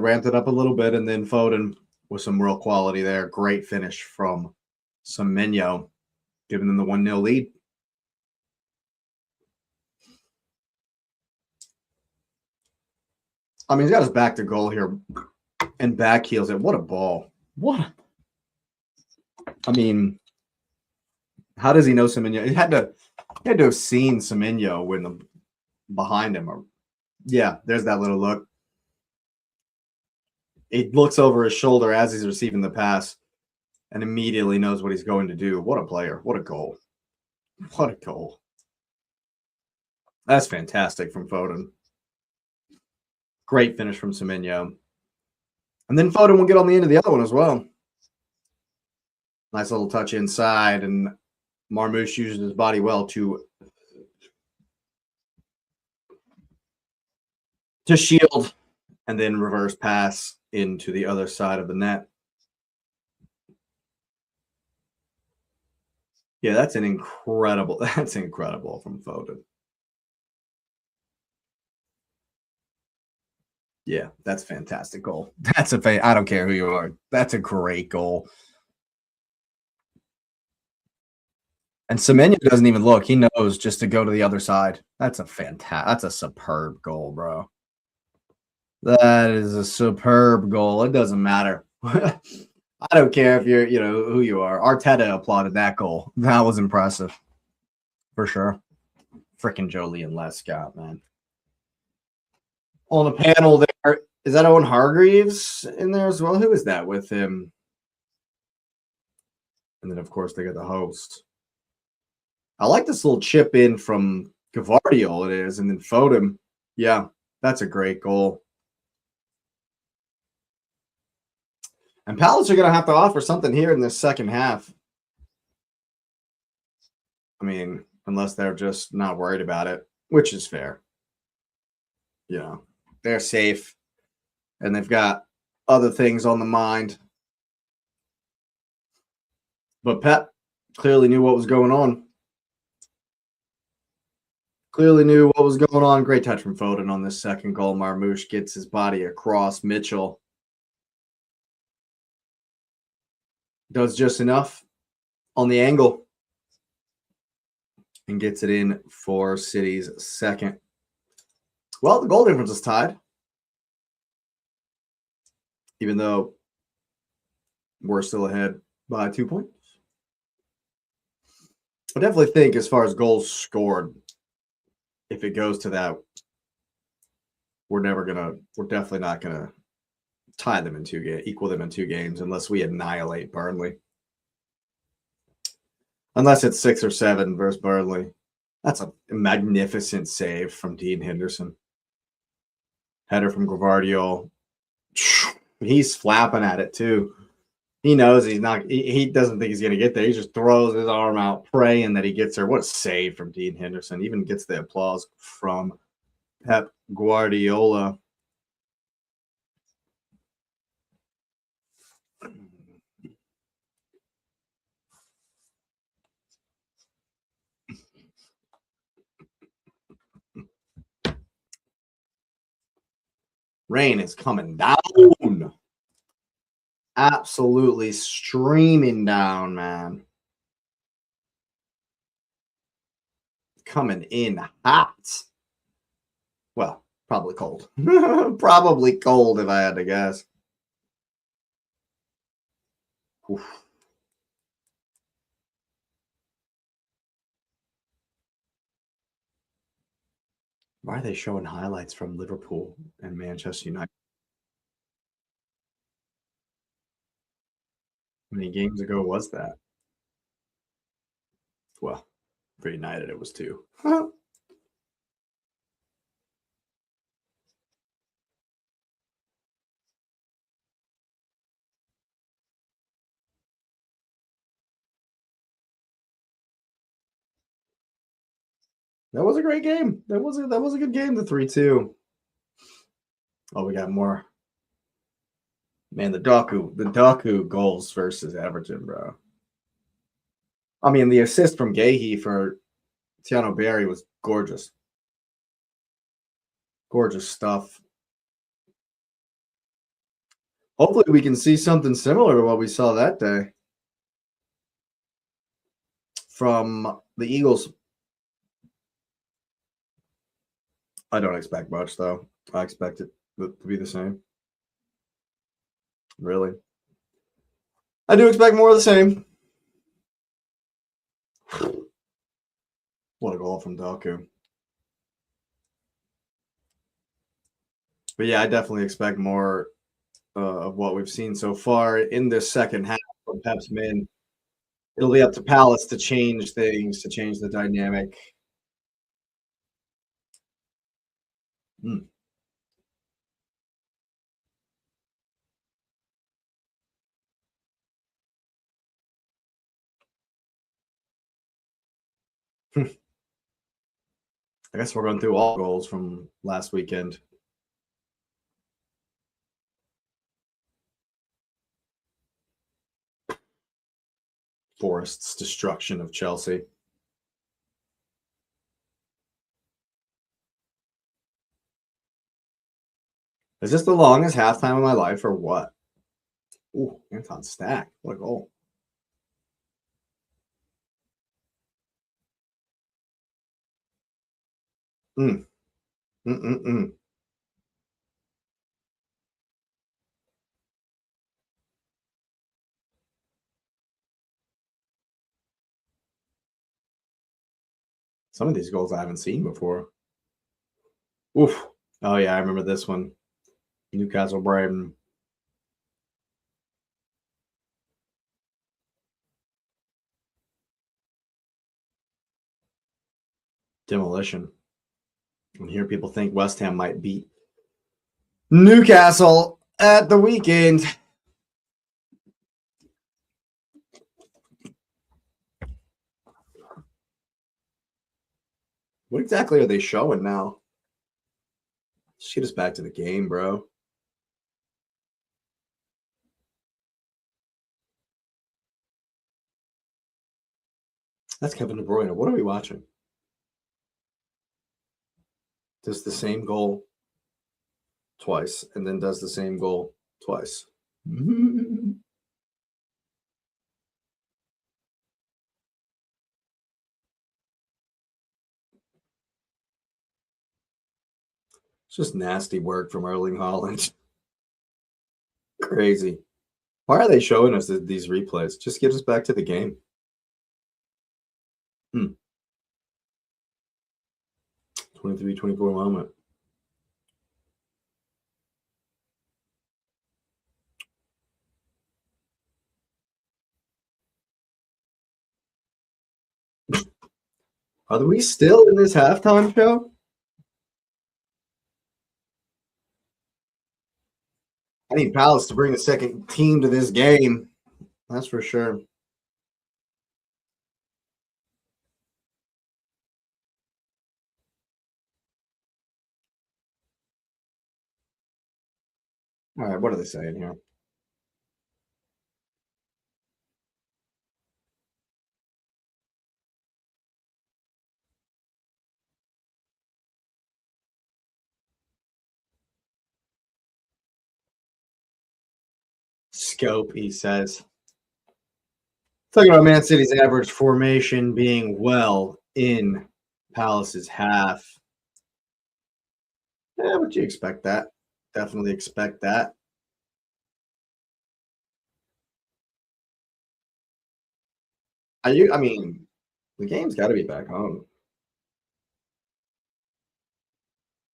and then Foden with some real quality there. Great finish from Semenyo, giving them the 1-0 lead. I mean, he's got his back to goal here and back heels it. What a ball. What? I mean, how does he know Semenyo? He had to have seen Semenyo when the behind him. Or, yeah, there's that little look. He looks over his shoulder as he's receiving the pass and immediately knows what he's going to do. What a player. What a goal. What a goal. That's fantastic from Foden. Great finish from Semenyo. And then Foden will get on the end of the other one as well. Nice little touch inside, and Marmoush uses his body well to shield and then reverse pass into the other side of the net. Yeah, that's incredible from Foden. Yeah, that's a fantastic goal. That's I don't care who you are. That's a great goal. And Semenya doesn't even look. He knows just to go to the other side. That's a that's a superb goal, bro. That is a superb goal. It doesn't matter. I don't care if you're, who you are. Arteta applauded that goal. That was impressive. For sure. Freaking Joleon Lescott, man. On the panel there, is that Owen Hargreaves in there as well? Who is that with him? And then, of course, they got the host. I like this little chip in from Gavardiol, it is, and then Foden. Yeah, that's a great goal. And Palace are going to have to offer something here in this second half. I mean, unless they're just not worried about it, which is fair. They're safe, and they've got other things on the mind. But Pep clearly knew what was going on. Great touch from Foden on this second goal. Marmoush gets his body across. Mitchell does just enough on the angle and gets it in for City's second. Well, the goal difference is tied, even though we're still ahead by 2 points. I definitely think as far as goals scored, if it goes to that, we're definitely not gonna tie them in equal them in 2 games unless we annihilate Burnley. Unless it's 6 or 7 versus Burnley. That's a magnificent save from Dean Henderson. Header from Gavardiol. He's flapping at it too. He knows he doesn't think he's going to get there. He just throws his arm out, praying that he gets there. What a save from Dean Henderson. Even gets the applause from Pep Guardiola. Rain is coming down. Absolutely streaming down, man. Coming in hot. Well, probably cold. Probably cold if I had to guess. Oof. Why are they showing highlights from Liverpool and Manchester United? How many games ago was that? Well, for United, it was 2. That was a great game. That was a good game, the 3-2. Oh, we got more. Man, the Doku goals versus Everton, bro. I mean, the assist from Gahey for Tiano Berry was gorgeous. Gorgeous stuff. Hopefully we can see something similar to what we saw that day from the Eagles. I don't expect much, though. I expect it to be the same. Really. I do expect more of the same. What a goal from Doku. But yeah, I definitely expect more of what we've seen so far in this second half from Pep's men. It'll be up to Palace to change things, to change the dynamic. I guess we're going through all goals from last weekend. Forest's destruction of Chelsea. Is this the longest halftime of my life or what? Ooh, Anton Stack. What a goal. Mm. Mm-mm-mm. Some of these goals I haven't seen before. Oof. Oh, yeah, I remember this one. Newcastle Brighton. Demolition. And here people think West Ham might beat Newcastle at the weekend. What exactly are they showing now? Just get us back to the game, bro. That's Kevin De Bruyne. What are we watching? Does the same goal twice and then does the same goal twice. It's just nasty work from Erling Haaland. Crazy. Why are they showing us these replays? Just get us back to the game. 23-24 moment. Are we still in this halftime show? I need Palace to bring the second team to this game. That's for sure. All right, what are they saying here? Scope, he says. Talking about Man City's average formation being well in Palace's half. Yeah, but you expect that. Definitely expect that. I mean, the game's got to be back home.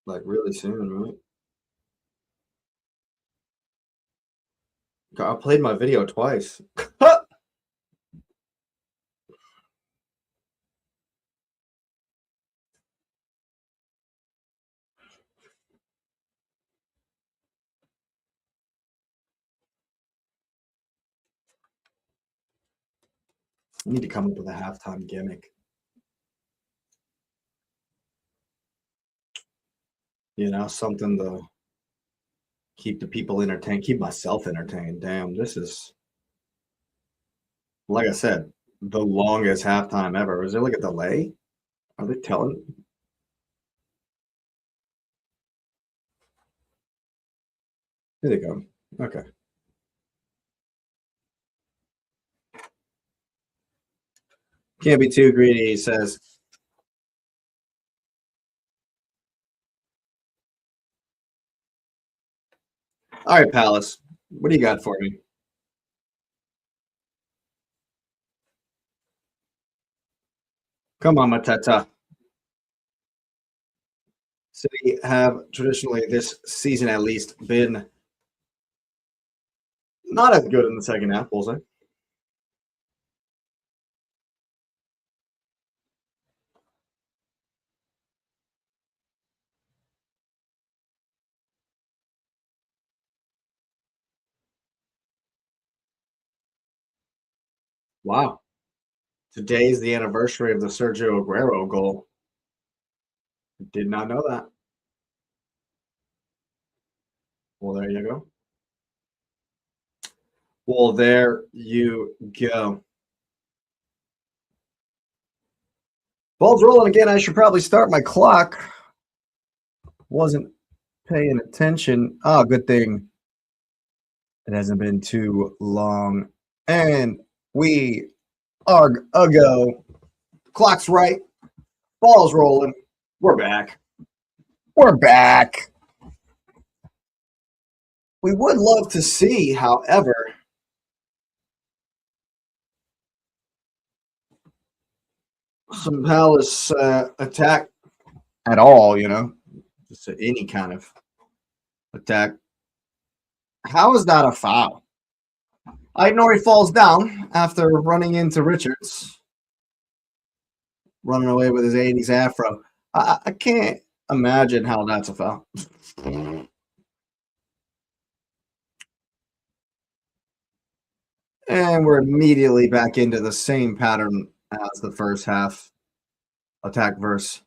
Like really soon, right? I played my video twice. I need to come up with a halftime gimmick. You know, something to keep the people entertained, keep myself entertained. Damn, this is, like I said, the longest halftime ever. Is there like a delay? Are they telling? There they go. Okay. Can't be too greedy, he says. All right, Palace. What do you got for me? Come on, Mateta. City have traditionally this season at least been not as good in the second half, will say. Wow. Today's the anniversary of the Sergio Aguero goal. Did not know that. Well, there you go. Well, there you go. Ball's rolling again. I should probably start my clock. Wasn't paying attention. Oh, good thing it hasn't been too long. And we are a go. Clock's right. Ball's rolling. We're back. We're back. We would love to see, however, some Palace attack at all, just any kind of attack. How is that a foul? Nori falls down after running into Richards, running away with his 80s afro. I can't imagine how that's a foul. And we're immediately back into the same pattern as the first half. Attack versus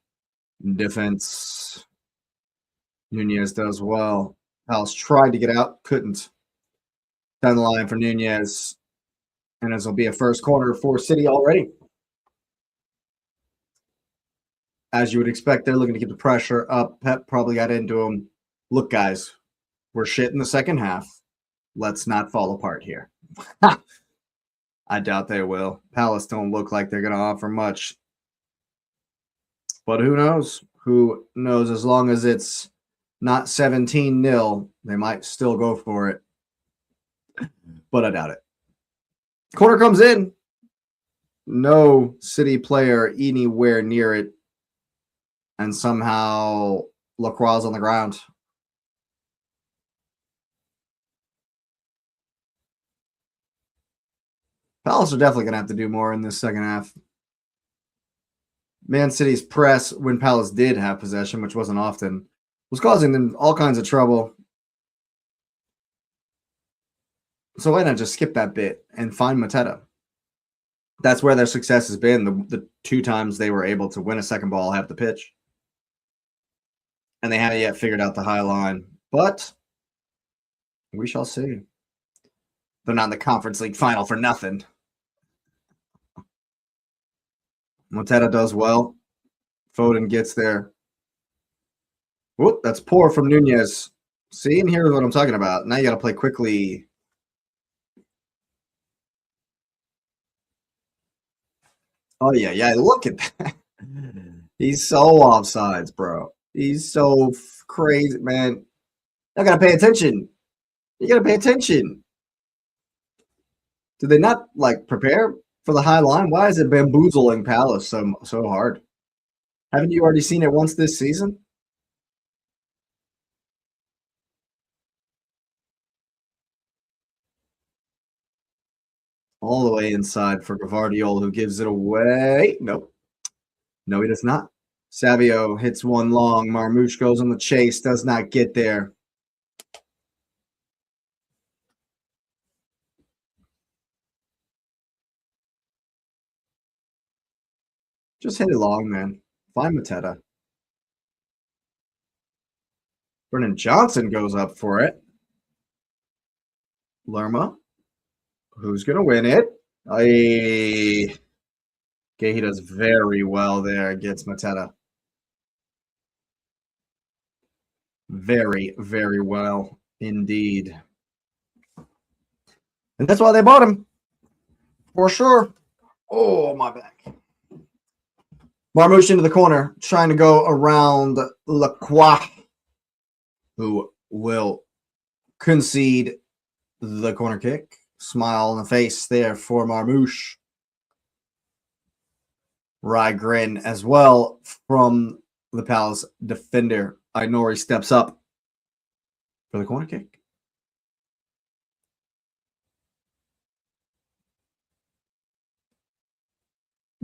defense. Nunez does well. Palace tried to get out, couldn't. Down the line for Nunez. And this will be a first corner for City already. As you would expect, they're looking to get the pressure up. Pep probably got into him. Look, guys, we're shit in the second half. Let's not fall apart here. I doubt they will. Palace don't look like they're going to offer much. But who knows? Who knows? As long as it's not 17-0, they might still go for it. But I doubt it. Corner comes in. No City player anywhere near it. And somehow Lacroix's on the ground. Palace are definitely going to have to do more in this second half. Man City's press, when Palace did have possession, which wasn't often, was causing them all kinds of trouble. So why not just skip that bit and find Mateta? That's where their success has been. The two times they were able to win a second ball, have the pitch. And they haven't yet figured out the high line. But we shall see. They're not in the Conference League final for nothing. Mateta does well. Foden gets there. Whoop, that's poor from Nunez. See, and here's what I'm talking about. Now you got to play quickly. Oh, yeah. Look at that. He's so offsides, bro. He's so crazy, man. I got to pay attention. You got to pay attention. Did they not, prepare for the high line? Why is it bamboozling Palace so hard? Haven't you already seen it once this season? All the way inside for Gvardiol, who gives it away. Nope. No, he does not. Savio hits one long. Marmouche goes on the chase, does not get there. Just hit it long, man. Find Mateta. Brennan Johnson goes up for it. Lerma. Who's going to win it? Okay, he does very well there against Mateta. Very, very well indeed. And that's why they bought him. For sure. Oh, my back. Marmouche into the corner, trying to go around Lacroix, who will concede the corner kick. Smile on the face there for Marmouche. Wry grin as well from the Palace defender. Ainori steps up for the corner kick.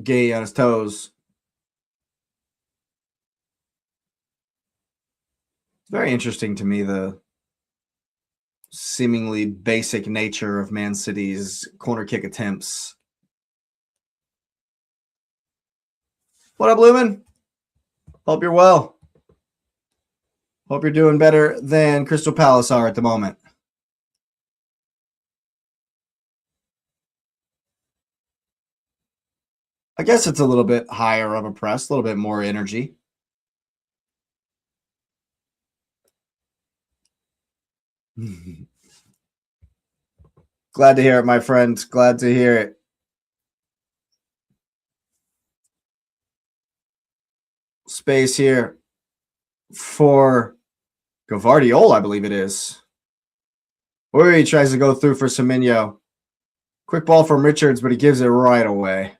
Gay on his toes. Very interesting to me, the seemingly basic nature of Man City's corner kick attempts. What up, Lumen? Hope you're well. Hope you're doing better than Crystal Palace are at the moment. I guess it's a little bit higher of a press, a little bit more energy. Glad to hear it, my friend. Glad to hear it. Space here for Gavardiol, I believe it is. Or he tries to go through for Semenyo. Quick ball from Richards, but he gives it right away.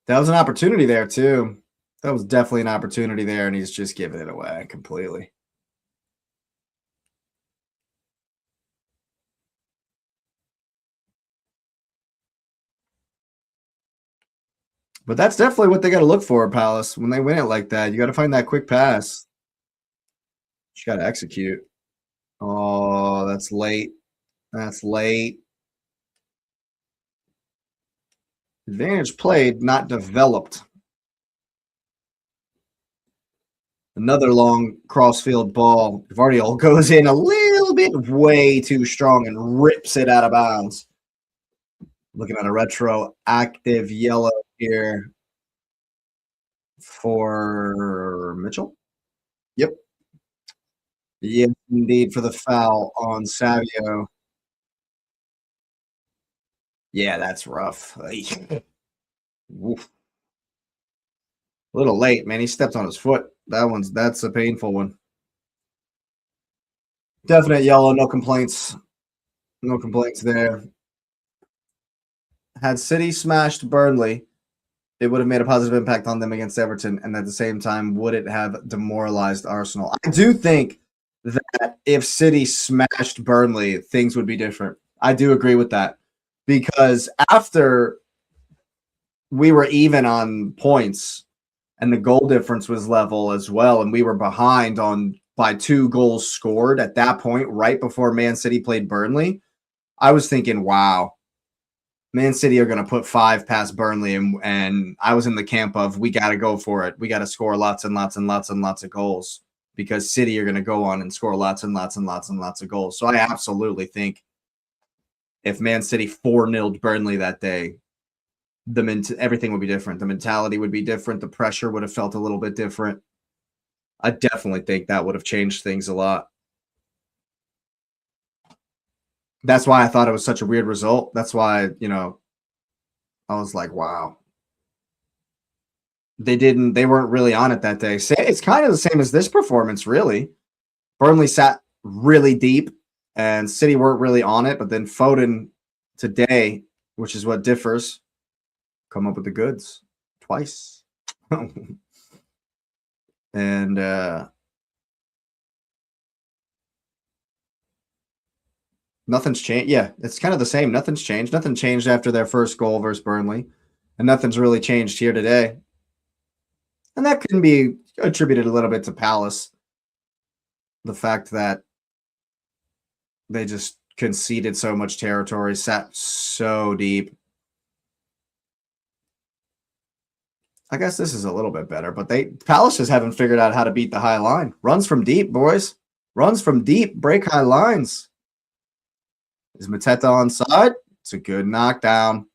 That was an opportunity there, too. That was definitely an opportunity there, and he's just giving it away completely. But that's definitely what they got to look for, Palace. When they win it like that, you got to find that quick pass. You got to execute. Oh, that's late. That's late. Advantage played, not developed. Another long crossfield ball. Gavardiol goes in a little bit way too strong and rips it out of bounds. Looking at a retroactive yellow here for Mitchell. Yep. Yes, indeed, for the foul on Savio. Yeah, that's rough. Oof. A little late, man. He stepped on his foot. That's a painful one. Definite yellow, no complaints. No complaints there. Had City smashed Burnley, it would have made a positive impact on them against Everton, and at the same time, would it have demoralized Arsenal? I do think that if City smashed Burnley, things would be different. I do agree with that, because after we were even on points and the goal difference was level as well, and we were behind by 2 goals scored at that point, right before Man City played Burnley, I was thinking, wow, Man City are going to put 5 past Burnley, and I was in the camp of, we got to go for it. We got to score lots and lots and lots and lots of goals, because City are going to go on and score lots and lots and lots and lots of goals. So I absolutely think if Man City 4-0'd Burnley that day, everything would be different. The mentality would be different. The pressure would have felt a little bit different. I definitely think that would have changed things a lot. That's why I thought it was such a weird result. That's why, I was like, wow. They weren't really on it that day. It's kind of the same as this performance, really. Burnley sat really deep and City weren't really on it, but then Foden today, which is what differs, come up with the goods twice. And nothing's changed. Yeah, it's kind of the same. Nothing's changed. Nothing changed after their first goal versus Burnley. And nothing's really changed here today. And that can be attributed a little bit to Palace. The fact that they just conceded so much territory, sat so deep. I guess this is a little bit better, but Palace just haven't figured out how to beat the high line. Runs from deep, boys. Runs from deep, break high lines. Is Mateta onside? It's a good knockdown.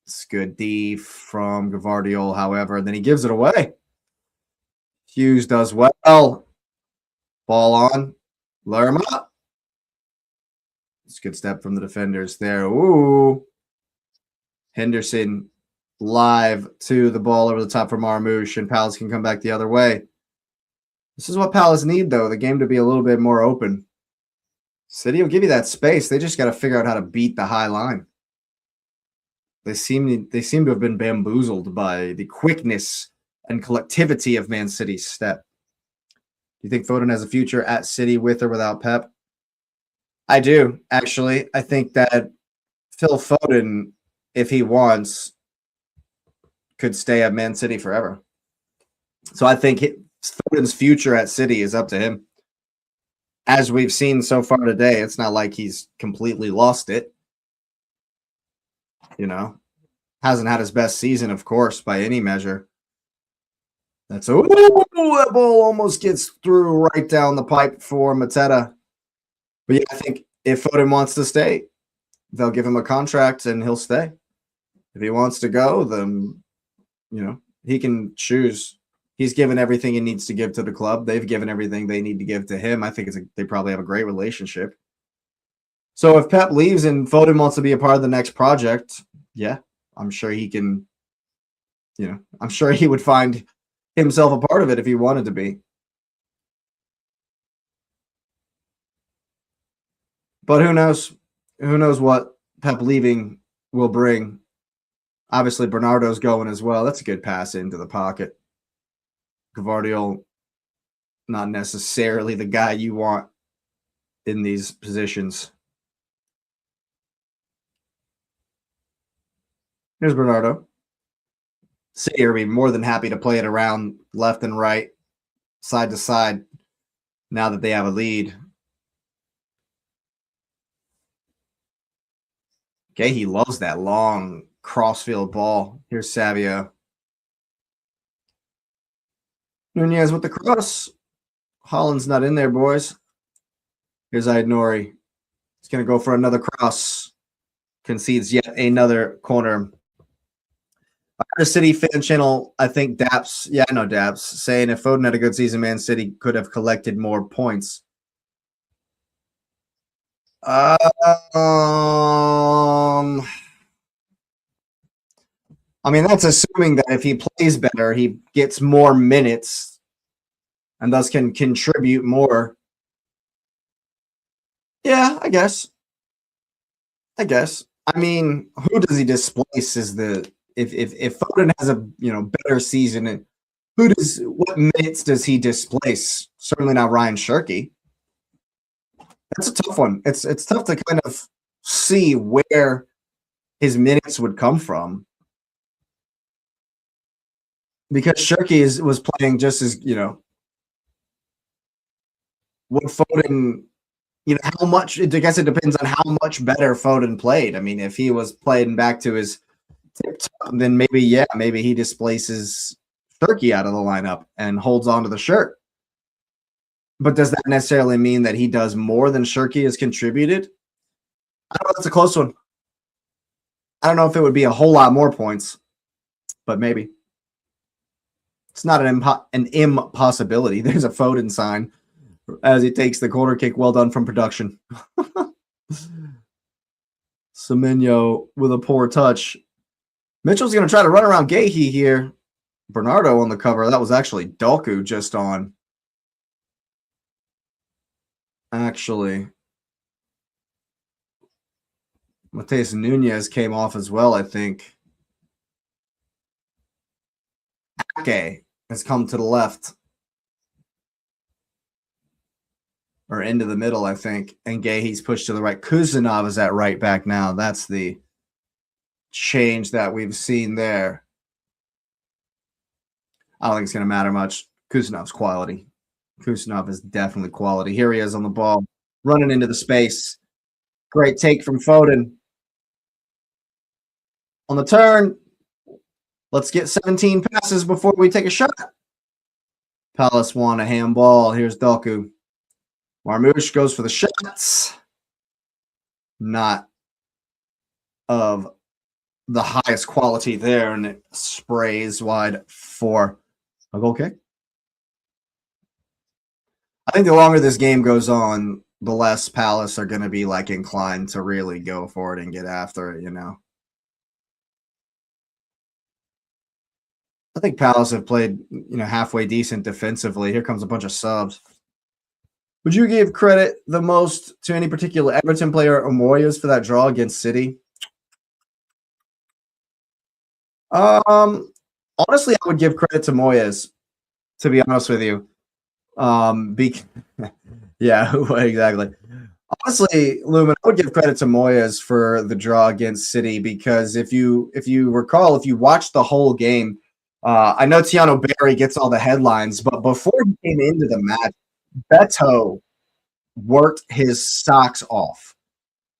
It's good D from Gavardiol, however, and then he gives it away. Hughes does well. Ball on. Lerma. It's a good step from the defenders there. Ooh. Henderson live to the ball over the top for Marmoush, and Palace can come back the other way. This is what Palace need, though, the game to be a little bit more open. City will give you that space. They just got to figure out how to beat the high line. They seem to have been bamboozled by the quickness and collectivity of Man City's step. Do you think Foden has a future at City with or without Pep? I do, actually. I think that Phil Foden, if he wants, could stay at Man City forever. So I think Foden's future at City is up to him. As we've seen so far today, it's not like he's completely lost it. Hasn't had his best season, of course, by any measure. That ball almost gets through right down the pipe for Mateta. But yeah, I think if Foden wants to stay, they'll give him a contract and he'll stay. If he wants to go, then he can choose He's given everything he needs to give to the club. They've given everything they need to give to him. I think they probably have a great relationship. So if Pep leaves and Foden wants to be a part of the next project, yeah, I'm sure he can, I'm sure he would find himself a part of it if he wanted to be. But who knows? Who knows what Pep leaving will bring? Obviously, Bernardo's going as well. That's a good pass into the pocket. Gvardiol, not necessarily the guy you want in these positions. Here's Bernardo. City are be more than happy to play it around left and right, side to side, now that they have a lead. Okay, he loves that long crossfield ball. Here's Savio. Nunez with the cross. Holland's not in there, boys. Here's Aït-Nouri. He's going to go for another cross. Concedes yet another corner. The City fan channel, I think Daps, yeah, I know Daps, saying if Foden had a good season, Man City could have collected more points. I mean, that's assuming that if he plays better, he gets more minutes and thus can contribute more. Yeah, I guess. I mean, who does he displace is the if Foden has a better season, what minutes does he displace? Certainly not Ryan Cherki. That's a tough one. It's tough to kind of see where his minutes would come from. Because Cherki was playing just as, what Foden, how much, I guess it depends on how much better Foden played. I mean, if he was playing back to his tip top, then maybe he displaces Cherki out of the lineup and holds on to the shirt. But does that necessarily mean that he does more than Cherki has contributed? I don't know. That's a close one. I don't know if it would be a whole lot more points, but maybe. It's not an impossibility. There's a Foden sign as he takes the corner kick. Well done from production. Semenyo with a poor touch. Mitchell's going to try to run around Guéhi here. Bernardo on the cover. That was actually Doku just on. Actually, Matheus Nunes came off as well, I think. Ake has come to the left. Or into the middle, I think. And Guéhi's pushed to the right. Kusanov is at right back now. That's the change that we've seen there. I don't think it's going to matter much. Kusanov's quality. Kusanov is definitely quality. Here he is on the ball, running into the space. Great take from Foden. On the turn, let's get 17 passes before we take a shot. Palace want a handball. Here's Doku. Marmoush goes for the shots. Not of the highest quality there, and it sprays wide for a goal kick. I think the longer this game goes on, the less Palace are going to be inclined to really go for it and get after it, I think Palace have played, halfway decent defensively. Here comes a bunch of subs. Would you give credit the most to any particular Everton player or Moyes for that draw against City? Honestly, I would give credit to Moyes, to be honest with you. Yeah, exactly. Honestly, Lumen, I would give credit to Moyes for the draw against City because if you recall, if you watched the whole game, I know Tiano Barry gets all the headlines, but before he came into the match, Beto worked his socks off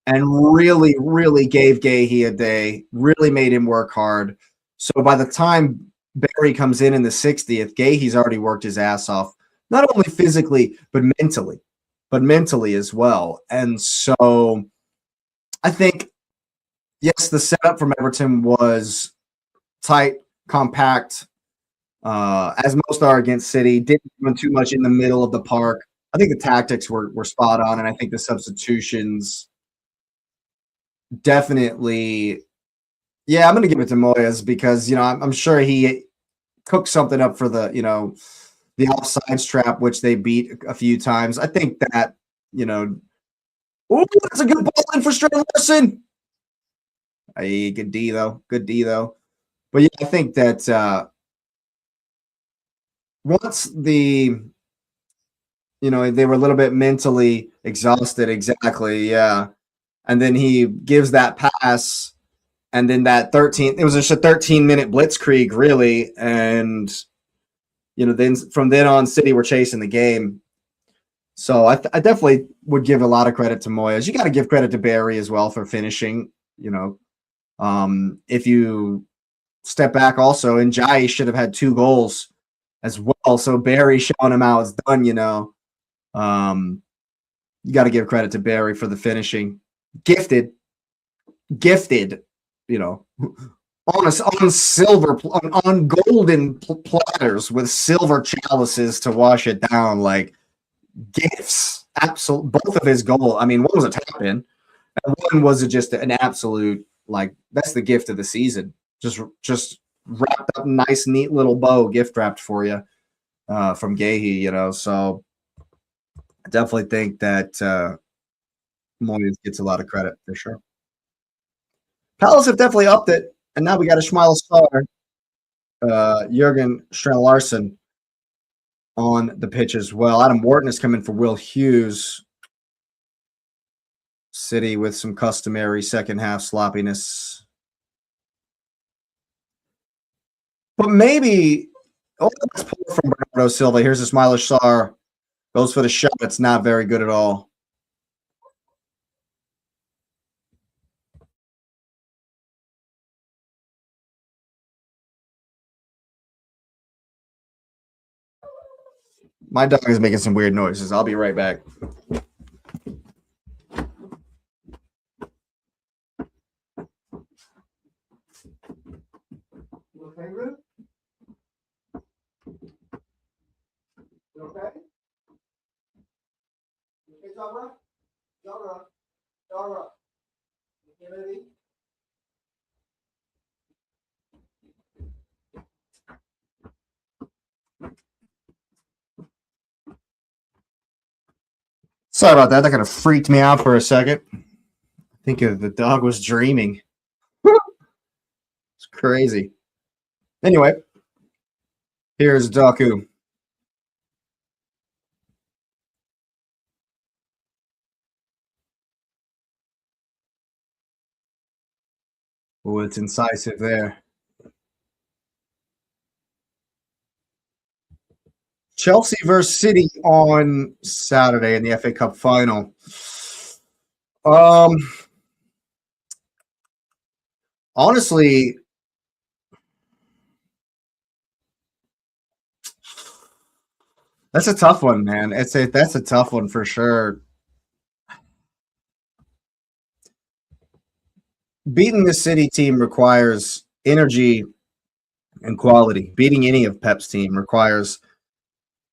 and really, really gave Guéhi a day, really made him work hard. So by the time Barry comes in the 60th, Guéhi's already worked his ass off, not only physically, but mentally as well. And so I think, yes, the setup from Everton was tight, compact, as most are against City. Didn't run too much in the middle of the park. I think the tactics were spot on, and I think the substitutions definitely. Yeah, I'm going to give it to Moyes because I'm sure he cooked something up for the offsides trap, which they beat a few times. I think that oh, that's a good ball in for Strand Larson. Hey, good D though, good D though. But yeah, I think that once they were a little bit mentally exhausted, exactly, yeah. And then he gives that pass, and then that it was just a 13-minute blitzkrieg, really. And, then from then on, City were chasing the game. So I definitely would give a lot of credit to Moyes. You got to give credit to Barry as well for finishing, if you step back also, and Jai should have had 2 goals as well. So Barry showing him how it's done, you got to give credit to Barry for the finishing. Gifted, on silver, on golden platters with silver chalices to wash it down, like gifts. Absolute, both of his goal. I mean, one was a tap in, and one was just an absolute, like, that's the gift of the season. Just wrapped up, nice, neat little bow, gift wrapped for you from Gahey. So I definitely think that Moyes gets a lot of credit for sure. Palace have definitely upped it, and now we got a Schmeichel star, Jurgen Strand Larson, on the pitch as well. Adam Wharton is coming for Will Hughes. City with some customary second half sloppiness. But maybe, that's poor from Bernardo Silva. Here's Ismaila Sarr. Goes for the shot. It's not very good at all. My dog is making some weird noises. I'll be right back. You okay, Ruth? You okay? Okay, Zara? Zara? Zara? You ready? Sorry about that. That kind of freaked me out for a second. I think the dog was dreaming. It's crazy. Anyway, here's Doku. Oh, it's incisive there. Chelsea versus City on Saturday in the FA Cup final. Honestly, that's a tough one, man. That's a tough one for sure. Beating the City team requires energy and quality. Beating any of Pep's team requires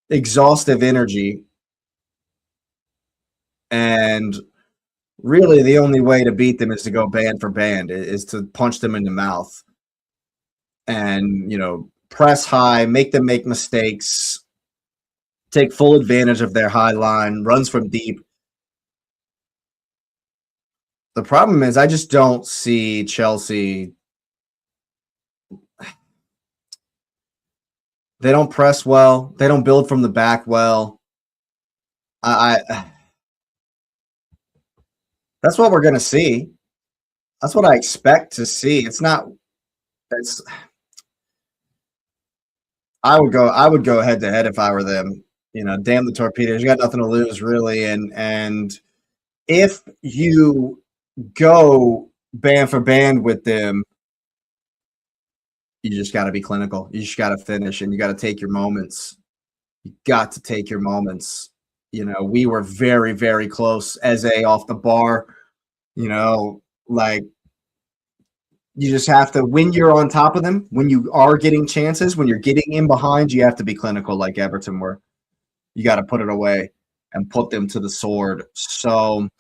exhaustive energy, and really the only way to beat them is to go band for band, is to punch them in the mouth and press high, make them make mistakes, take full advantage of their high line, runs from deep. The problem is I just don't see Chelsea. They don't press well. They don't build from the back well. That's what we're going to see. That's what I expect to see. I would go head to head if I were them. Damn the Torpedoes. You got nothing to lose, really. And if you go band for band with them, you just got to be clinical. You just got to finish, and you got to take your moments. You got to take your moments. We were very, very close. Eze off the bar, like You just have to, when you're on top of them, when you are getting chances, when you're getting in behind, you have to be clinical like Everton were. You got to put it away and put them to the sword. So,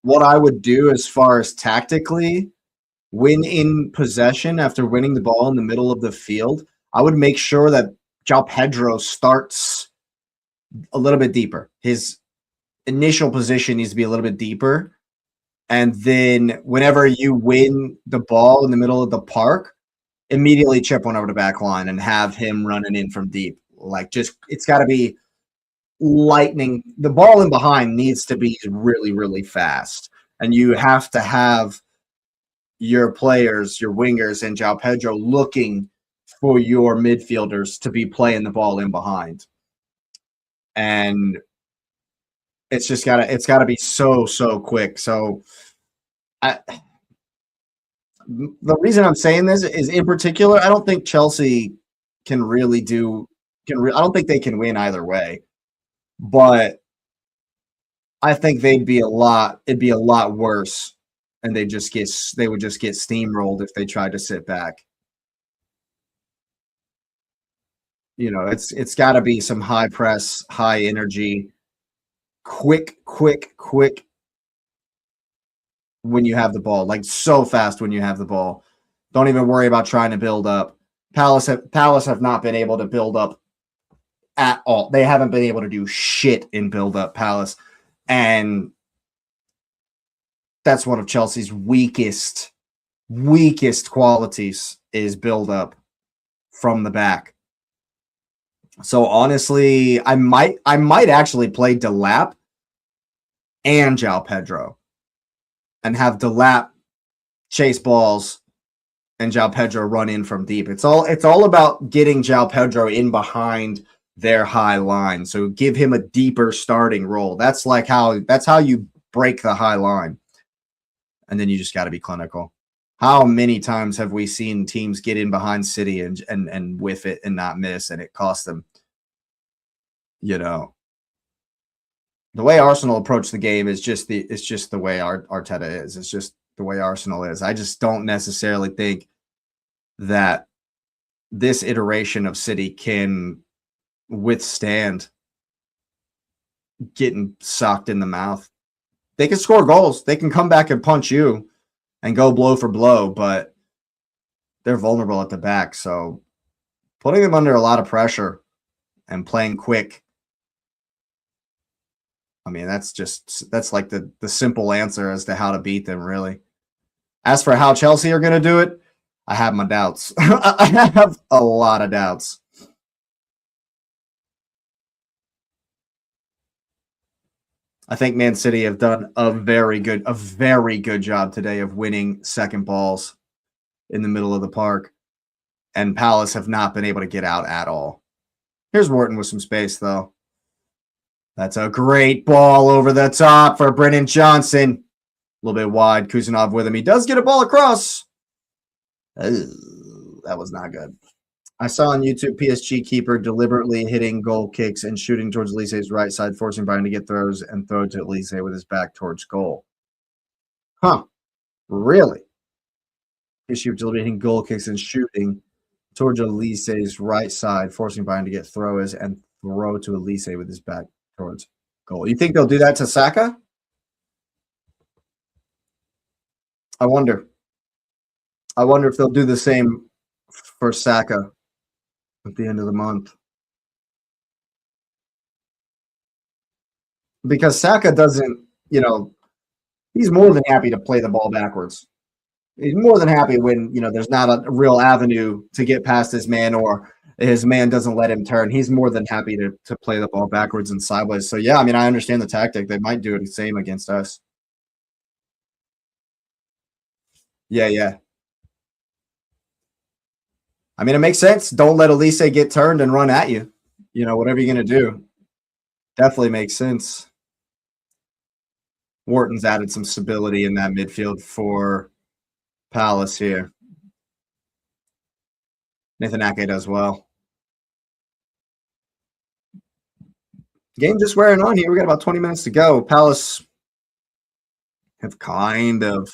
what I would do as far as tactically, when in possession after winning the ball in the middle of the field, I would make sure that João Pedro starts a little bit deeper. His initial position needs to be a little bit deeper. And then whenever you win the ball in the middle of the park, immediately chip one over the back line and have him running in from deep. Like, just, it's got to be lightning. The ball in behind needs to be really, really fast. And you have to have your players, your wingers, and João Pedro looking for your midfielders to be playing the ball in behind. And it's just gotta be so quick. So the reason I'm saying this is, in particular, I don't think Chelsea can really I don't think they can win either way. But I think it'd be a lot worse, and they would just get steamrolled if they tried to sit back. You know, it's got to be some high press, high energy, quick when you have the ball, like so fast when you have the ball. Don't even worry about trying to build up. Palace have not been able to build up at all. They haven't been able to do shit in build up, Palace. And that's one of Chelsea's weakest qualities, is build up from the back. So honestly, I might actually play Delap and João Pedro and have Delap chase balls and João Pedro run in from deep. It's all about getting João Pedro in behind their high line. So give him a deeper starting role. That's how you break the high line. And then you just got to be clinical. How many times have we seen teams get in behind City and whiff it and not miss, and it costs them? You know, the way Arsenal approach the game is just the way Arteta is. It's just the way Arsenal is. I just don't necessarily think that this iteration of City can withstand getting socked in the mouth. They can score goals. They can come back and punch you and go blow for blow, but they're vulnerable at the back. So putting them under a lot of pressure and playing quick, I mean, that's like the simple answer as to how to beat them, really. As for how Chelsea are going to do it, I have my doubts. I have a lot of doubts. I think Man City have done a very good job today of winning second balls in the middle of the park. And Palace have not been able to get out at all. Here's Wharton with some space, though. That's a great ball over the top for Brennan Johnson. A little bit wide. Kusanov with him. He does get a ball across. That was not good. I saw on YouTube PSG keeper deliberately hitting goal kicks and shooting towards Elise's right side, forcing Bayern to get throws and throw to Elise with his back towards goal. Huh. Really? PSG deliberately hitting goal kicks and shooting towards Elise's right side, forcing Bayern to get throws and throw to Elise with his back towards goal. You think they'll do that to Saka? I wonder if they'll do the same for Saka at the end of the month. Because Saka doesn't, he's more than happy to play the ball backwards. He's more than happy when, there's not a real avenue to get past his man, or his man doesn't let him turn. He's more than happy to play the ball backwards and sideways. So, yeah, I mean, I understand the tactic. They might do the same against us. Yeah. I mean, it makes sense. Don't let Elise get turned and run at you. Whatever you're going to do. Definitely makes sense. Wharton's added some stability in that midfield for Palace here. Nathan Ake does well. Game just wearing on here. We got about 20 minutes to go. Palace have kind of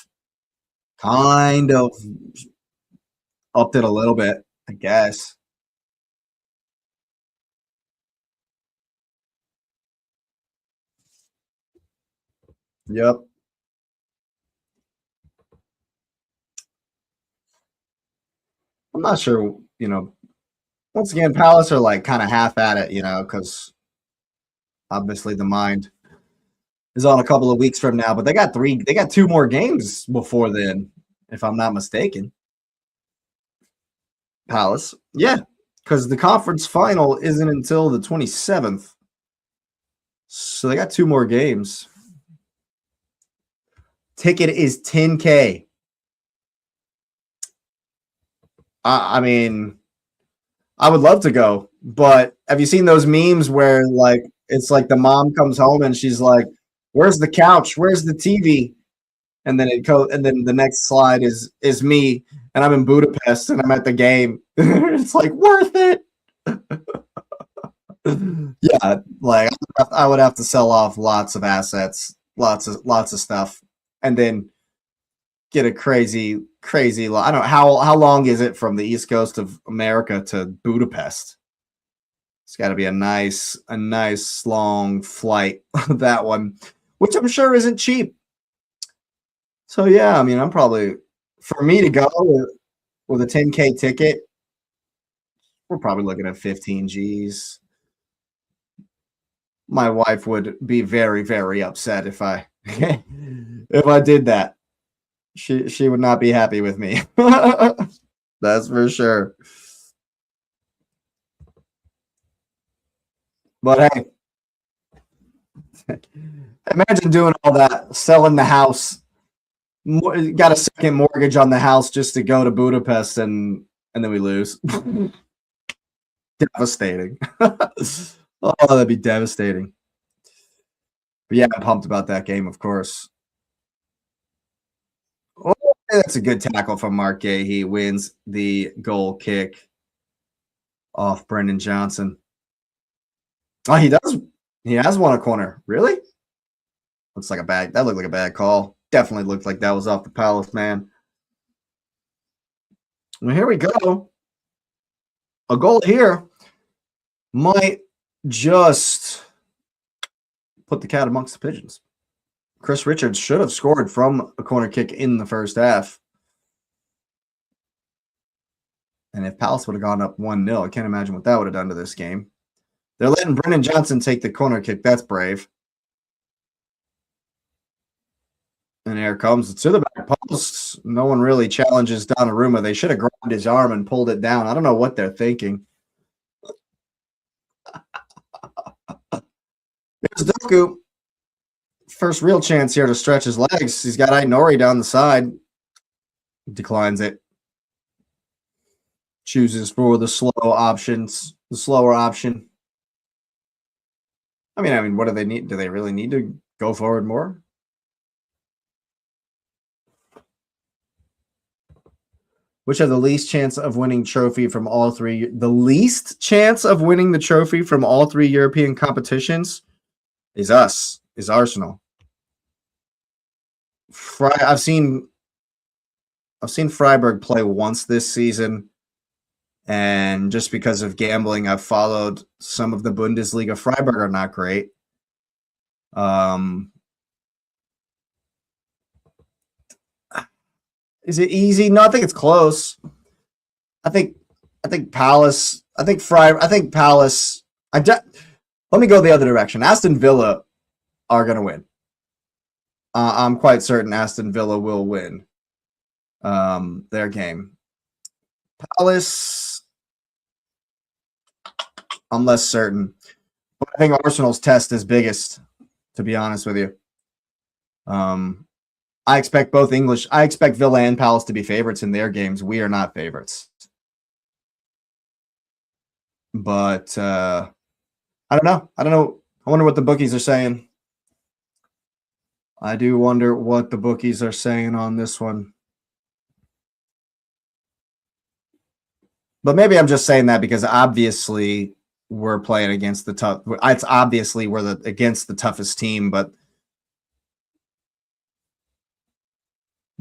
kind of upped it a little bit, I guess. Yep. I'm not sure, once again, Palace are like kind of half at it, because obviously the mind is on a couple of weeks from now, but they got two more games before then, if I'm not mistaken. Palace. Yeah, because the conference final isn't until the 27th. So they got two more games. Ticket is $10K. I mean, I would love to go, but have you seen those memes where like it's like the mom comes home and she's like, "Where's the couch? Where's the TV?" And then and then the next slide is me, and I'm in Budapest and I'm at the game. It's like worth it. Yeah, like I would have to sell off lots of assets, lots of stuff, and then get a crazy. I don't know how long is it from the east coast of America to Budapest? It's got to be a nice long flight. That one, which I'm sure isn't cheap. So yeah, I mean, I'm probably for me to go with a 10K ticket, we're probably looking at 15 G's. My wife would be very, very upset if I if I did that. She would not be happy with me. That's for sure. But hey, imagine doing all that, selling the house, got a second mortgage on the house just to go to Budapest, and then we lose. Devastating. Oh, that'd be devastating. But yeah, I'm pumped about that game, of course. Oh, that's a good tackle from Mark Gay. He wins the goal kick off Brendan Johnson. Oh, he does. He has won a corner. Really? Looks like that looked like a bad call. Definitely looked like that was off the Palace man. Well, here we go. A goal here might just put the cat amongst the pigeons. Chris Richards should have scored from a corner kick in the first half. And if Palace would have gone up 1-0, I can't imagine what that would have done to this game. They're letting Brendan Johnson take the corner kick. That's brave. And here it comes to the back post. No one really challenges Donnarumma. They should have grabbed his arm and pulled it down. I don't know what they're thinking. There's Doku. First real chance here to stretch his legs. He's got Aït-Nouri down the side. Declines it. Chooses for the slower option. I mean, what do they need? Do they really need to go forward more? Which have the least chance of winning trophy from all three? The least chance of winning the trophy from all three European competitions is us, is Arsenal. I've seen Freiburg play once this season, and just because of gambling, I've followed some of the Bundesliga. Freiburg are not great. Is it easy? No, I think it's close. I think Palace. I think Palace. Let me go the other direction. Aston Villa are going to win. I'm quite certain Aston Villa will win their game. Palace, I'm less certain. But I think Arsenal's test is biggest, to be honest with you. I expect Villa and Palace to be favorites in their games. We are not favorites. But I don't know. I wonder what the bookies are saying. I do wonder what the bookies are saying on this one. But maybe I'm just saying that because obviously we're playing against the tough. It's obviously we're against the toughest team, but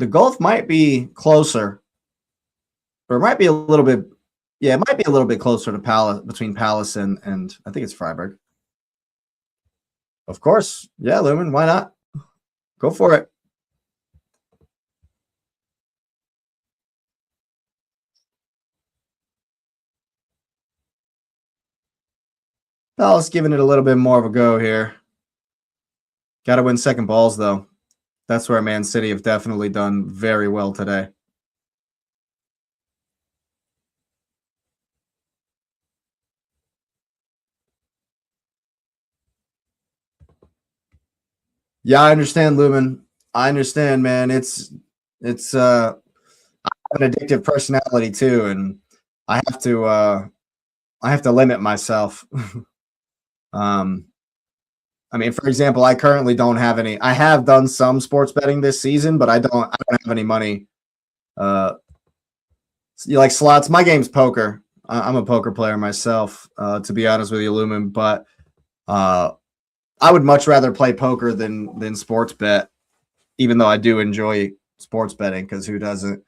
the Gulf might be closer, or it might be a little bit. Yeah, it might be a little bit closer to Palace, between Palace and I think it's Freiburg. Of course, yeah, Lumen. Why not? Go for it. Palace giving it a little bit more of a go here. Got to win second balls though. That's where Man City have definitely done very well today. Yeah, I understand, Lumen. I understand, man. It's I have an addictive personality too, and I have to limit myself. I mean, for example, I currently don't have any. I have done some sports betting this season, but I don't have any money. You like slots? My game's poker. I'm a poker player myself, to be honest with you, Lumen. But I would much rather play poker than sports bet, even though I do enjoy sports betting, because who doesn't?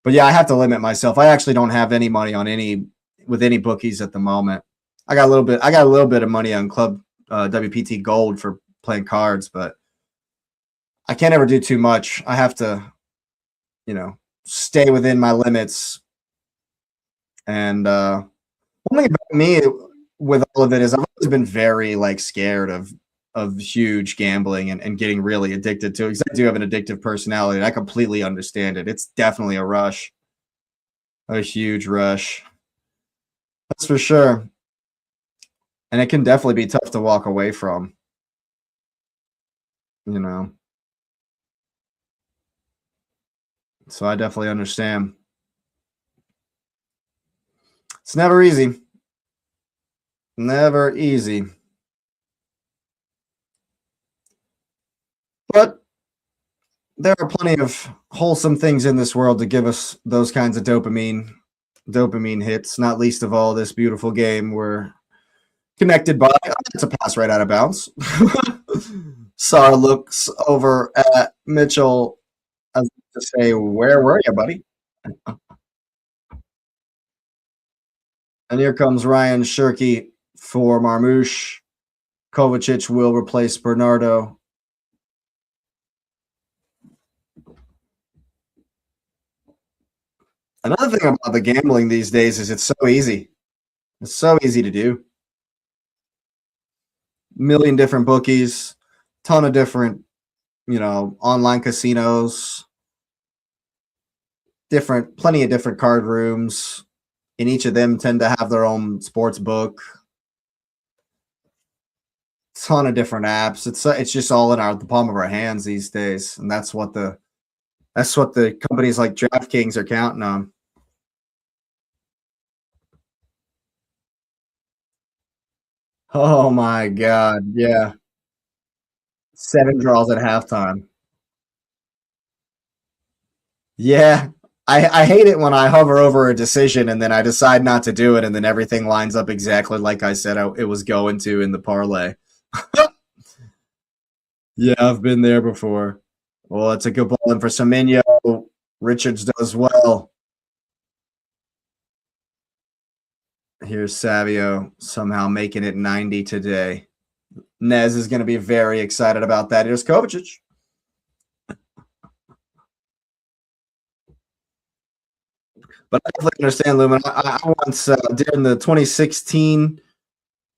But yeah, I have to limit myself. I actually don't have any money on any bookies at the moment. I got a little bit of money on Club WPT Gold for playing cards, but I can't ever do too much. I have to, stay within my limits. And one thing about me with all of it is I've always been very scared of huge gambling and getting really addicted to it, because I do have an addictive personality, and I completely understand it. It's definitely a rush, a huge rush. That's for sure. And it can definitely be tough to walk away from, So I definitely understand. It's never easy. Never easy. But there are plenty of wholesome things in this world to give us those kinds of dopamine hits, not least of all this beautiful game we're connected by. It's a pass right out of bounds. Sar looks over at Mitchell as to say, "Where were you, buddy?" And here comes Ryan Shirky for Marmouche. Kovacic will replace Bernardo. Another thing about the gambling these days is it's so easy. It's so easy to do. Million different bookies, ton of different, online casinos, plenty of different card rooms, and each of them tend to have their own sports book. Ton of different apps. It's just all in the palm of our hands these days, and that's what the companies like DraftKings are counting on. Oh my God, yeah. 7 draws at halftime. Yeah. I hate it when I hover over a decision and then I decide not to do it, and then everything lines up exactly like I said it was going to in the parlay. Yeah, I've been there before. Well, it's a good ball in for Semenyo. Richards does well. Here's Savio somehow making it 90 today. Nez is going to be very excited about that. Here's Kovacic. But I definitely understand, Lumen. I once, during the 2016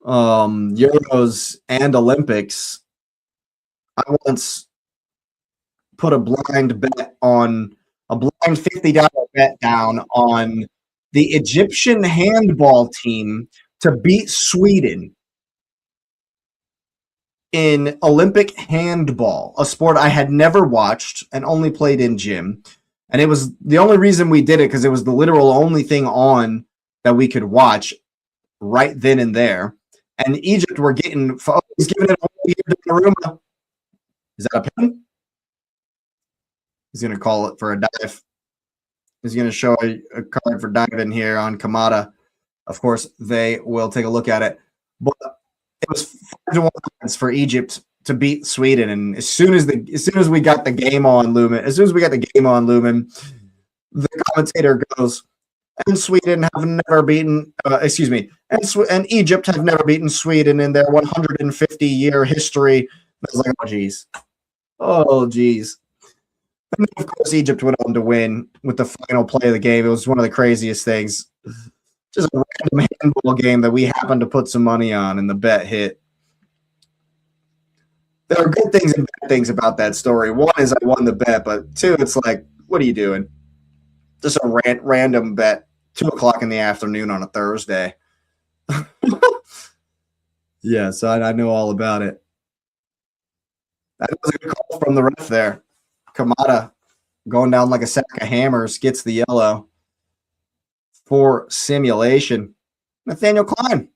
Euros and Olympics, I once put a blind $50 bet down on the Egyptian handball team to beat Sweden in Olympic handball, a sport I had never watched and only played in gym. And it was the only reason we did it because it was the literal only thing on that we could watch right then and there. And Egypt were getting, he's giving it away here to Donnarumma. Is that a pen? He's going to call it for a dive. He's going to show a card for diving here on Kamada. Of course, they will take a look at it. But it was 5-1 for Egypt to beat Sweden. And as soon as we got the game on Lumen, the commentator goes, and Sweden have never beaten, and Egypt have never beaten Sweden in their 150-year history. I was like, oh geez. And then, of course, Egypt went on to win with the final play of the game. It was one of the craziest things. Just a random handball game that we happened to put some money on, and the bet hit. There are good things and bad things about that story. One is I won the bet, but two, it's like, what are you doing? Just a random bet, 2:00 in the afternoon on a Thursday. Yeah, so I know all about it. That was a good call from the ref there. Kamada going down like a sack of hammers, gets the yellow for simulation. Nathaniel Klein.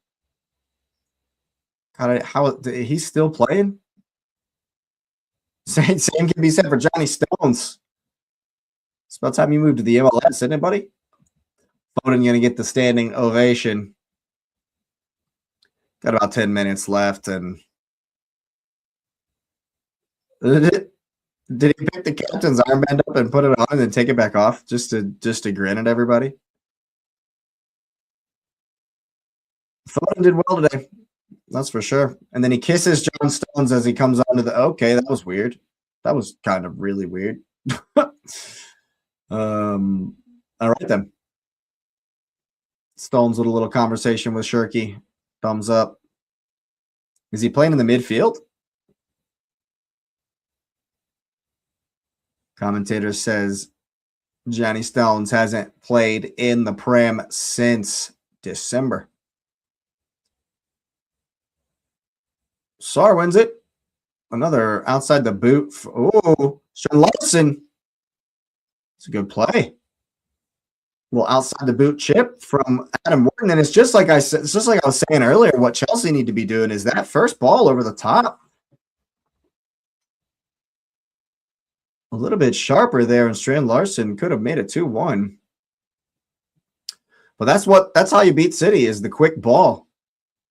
He's still playing? Same can be said for Johnny Stones. It's about time you moved to the MLS, isn't it, buddy? Foden going to get the standing ovation. Got about 10 minutes left, and did he pick the captain's armband up and put it on and then take it back off just to grin at everybody? Foden did well today. That's for sure. And then he kisses John Stones as he comes onto the. Okay, that was weird. That was kind of really weird. All right then. Stones with a little conversation with Shirky. Thumbs up. Is he playing in the midfield? Commentator says Johnny Stones hasn't played in the Prem since December. Sar wins it. Another outside the boot. Oh, Sean Larson. It's a good play. Well, outside the boot chip from Adam Morton. And it's just like I said, it's just like I was saying earlier, what Chelsea need to be doing is that first ball over the top. A little bit sharper there, and Strand Larson could have made it 2-1. But that's how you beat City, is the quick ball.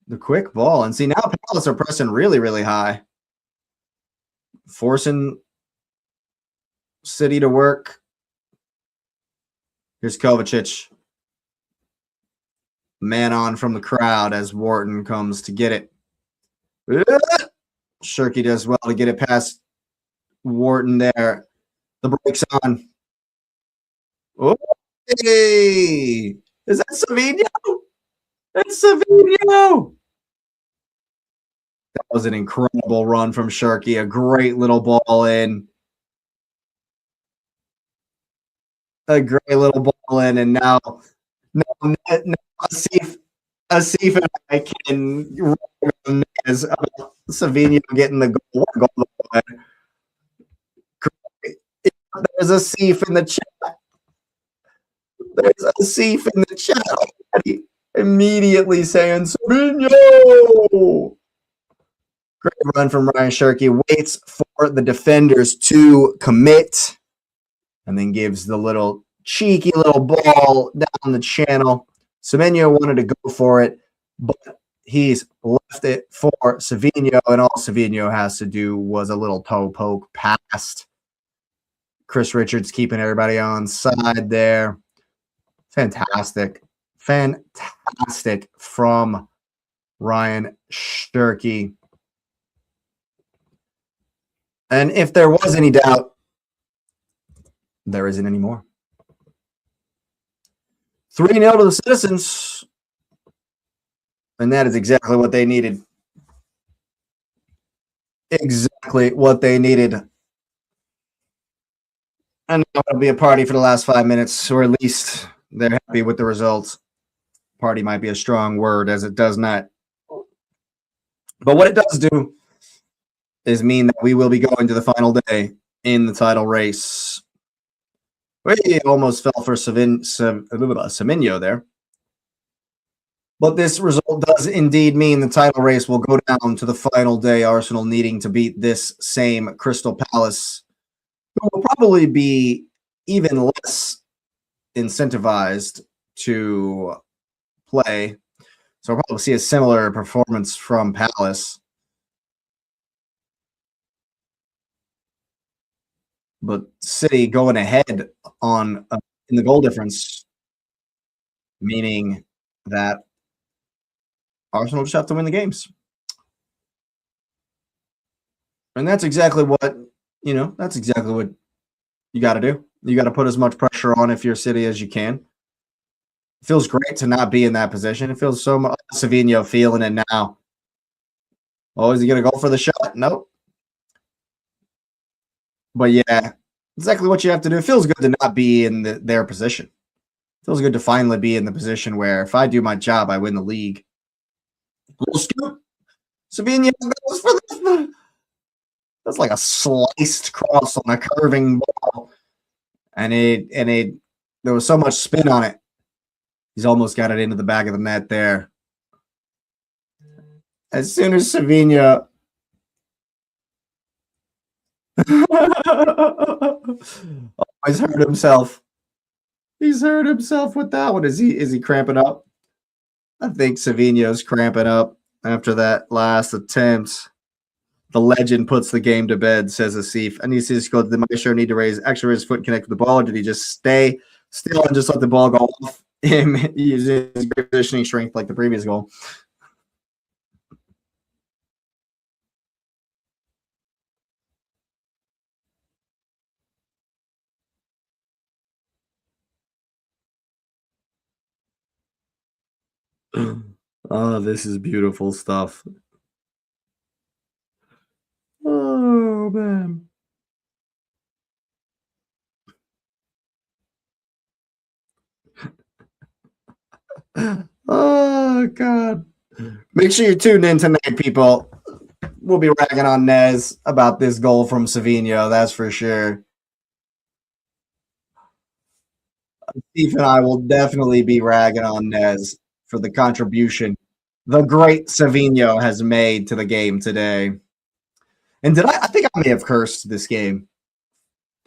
The quick ball. And see, now Palace are pressing really, really high. Forcing City to work. Here's Kovacic. Man on from the crowd as Wharton comes to get it. Shirky does well to get it past Wharton there. The break's on. Oh, hey! Is that Savinho? That's Savinho! That was an incredible run from Shirky. A great little ball in. A great little ball in, and now Asif and I can reminisce about Savinho getting the goal. There's a Asif in the chat. There's a Asif in the chat already. Immediately saying Savinho. Great run from Ryan Shirky. Waits for the defenders to commit. And then gives the little cheeky little ball down the channel. Semenyo wanted to go for it, but he's left it for Savinho, and all Savinho has to do was a little toe poke past Chris Richards, keeping everybody on side there. Fantastic. Fantastic from Ryan Shirky. And if there was any doubt, there isn't anymore. 3-0 to the Citizens. And that is exactly what they needed. Exactly what they needed. And now it'll be a party for the last 5 minutes, or at least they're happy with the results. Party might be a strong word, as it does not. But what it does do is mean that we will be going to the final day in the title race. We almost fell for Semenyo there. But this result does indeed mean the title race will go down to the final day, Arsenal needing to beat this same Crystal Palace, who will probably be even less incentivized to play. So we'll probably see a similar performance from Palace. but City going ahead on in the goal difference, meaning that Arsenal just have to win the games. And that's exactly what, that's exactly what you got to do. You got to put as much pressure on if you're City as you can. It feels great to not be in that position. It feels so much Savinho feeling it now. Oh, is he going to go for the shot? Nope. But yeah, exactly what you have to do. It feels good to not be in their position. It feels good to finally be in the position where if I do my job, I win the league. Little scoop. Savinho goes for this. That's like a sliced cross on a curving ball. And there was so much spin on it. He's almost got it into the back of the net there. As soon as Savinho he's hurt himself. He's hurt himself with that one. Is he cramping up? I think Savinho's cramping up after that last attempt. The legend puts the game to bed, says Asif. And he says, "Did the Maestro need to raise his foot and connect with the ball, or did he just stay still and just let the ball go off him using his great positioning strength like the previous goal?" Oh, this is beautiful stuff. Oh, man. Oh, God. Make sure you tune in tonight, people. We'll be ragging on Nez about this goal from Savinho, that's for sure. Steve and I will definitely be ragging on Nez for the contribution the great Savinho has made to the game today. And I think I may have cursed this game.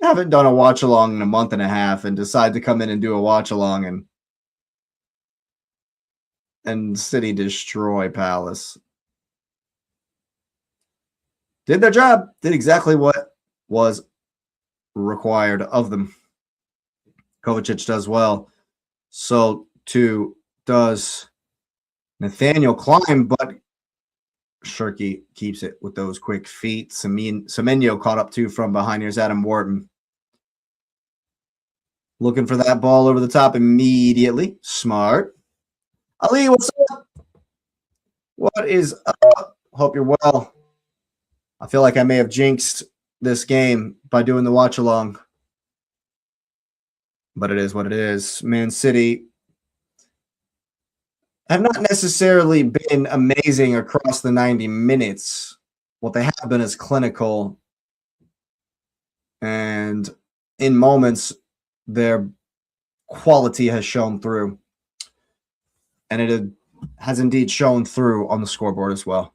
I haven't done a watch along in a month and a half and decide to come in and do a watch along and City destroy Palace. Did their job, did exactly what was required of them. Kovacic does well. So too does Nathaniel Klein, but Shirky keeps it with those quick feet. Semenyo caught up too from behind. Here's Adam Wharton. Looking for that ball over the top immediately. Smart. Ali, what's up? What is up? Hope you're well. I feel like I may have jinxed this game by doing the watch along. But it is what it is. Man City have not necessarily been amazing across the 90 minutes. What they have been is clinical. And in moments, their quality has shown through. And it has indeed shown through on the scoreboard as well.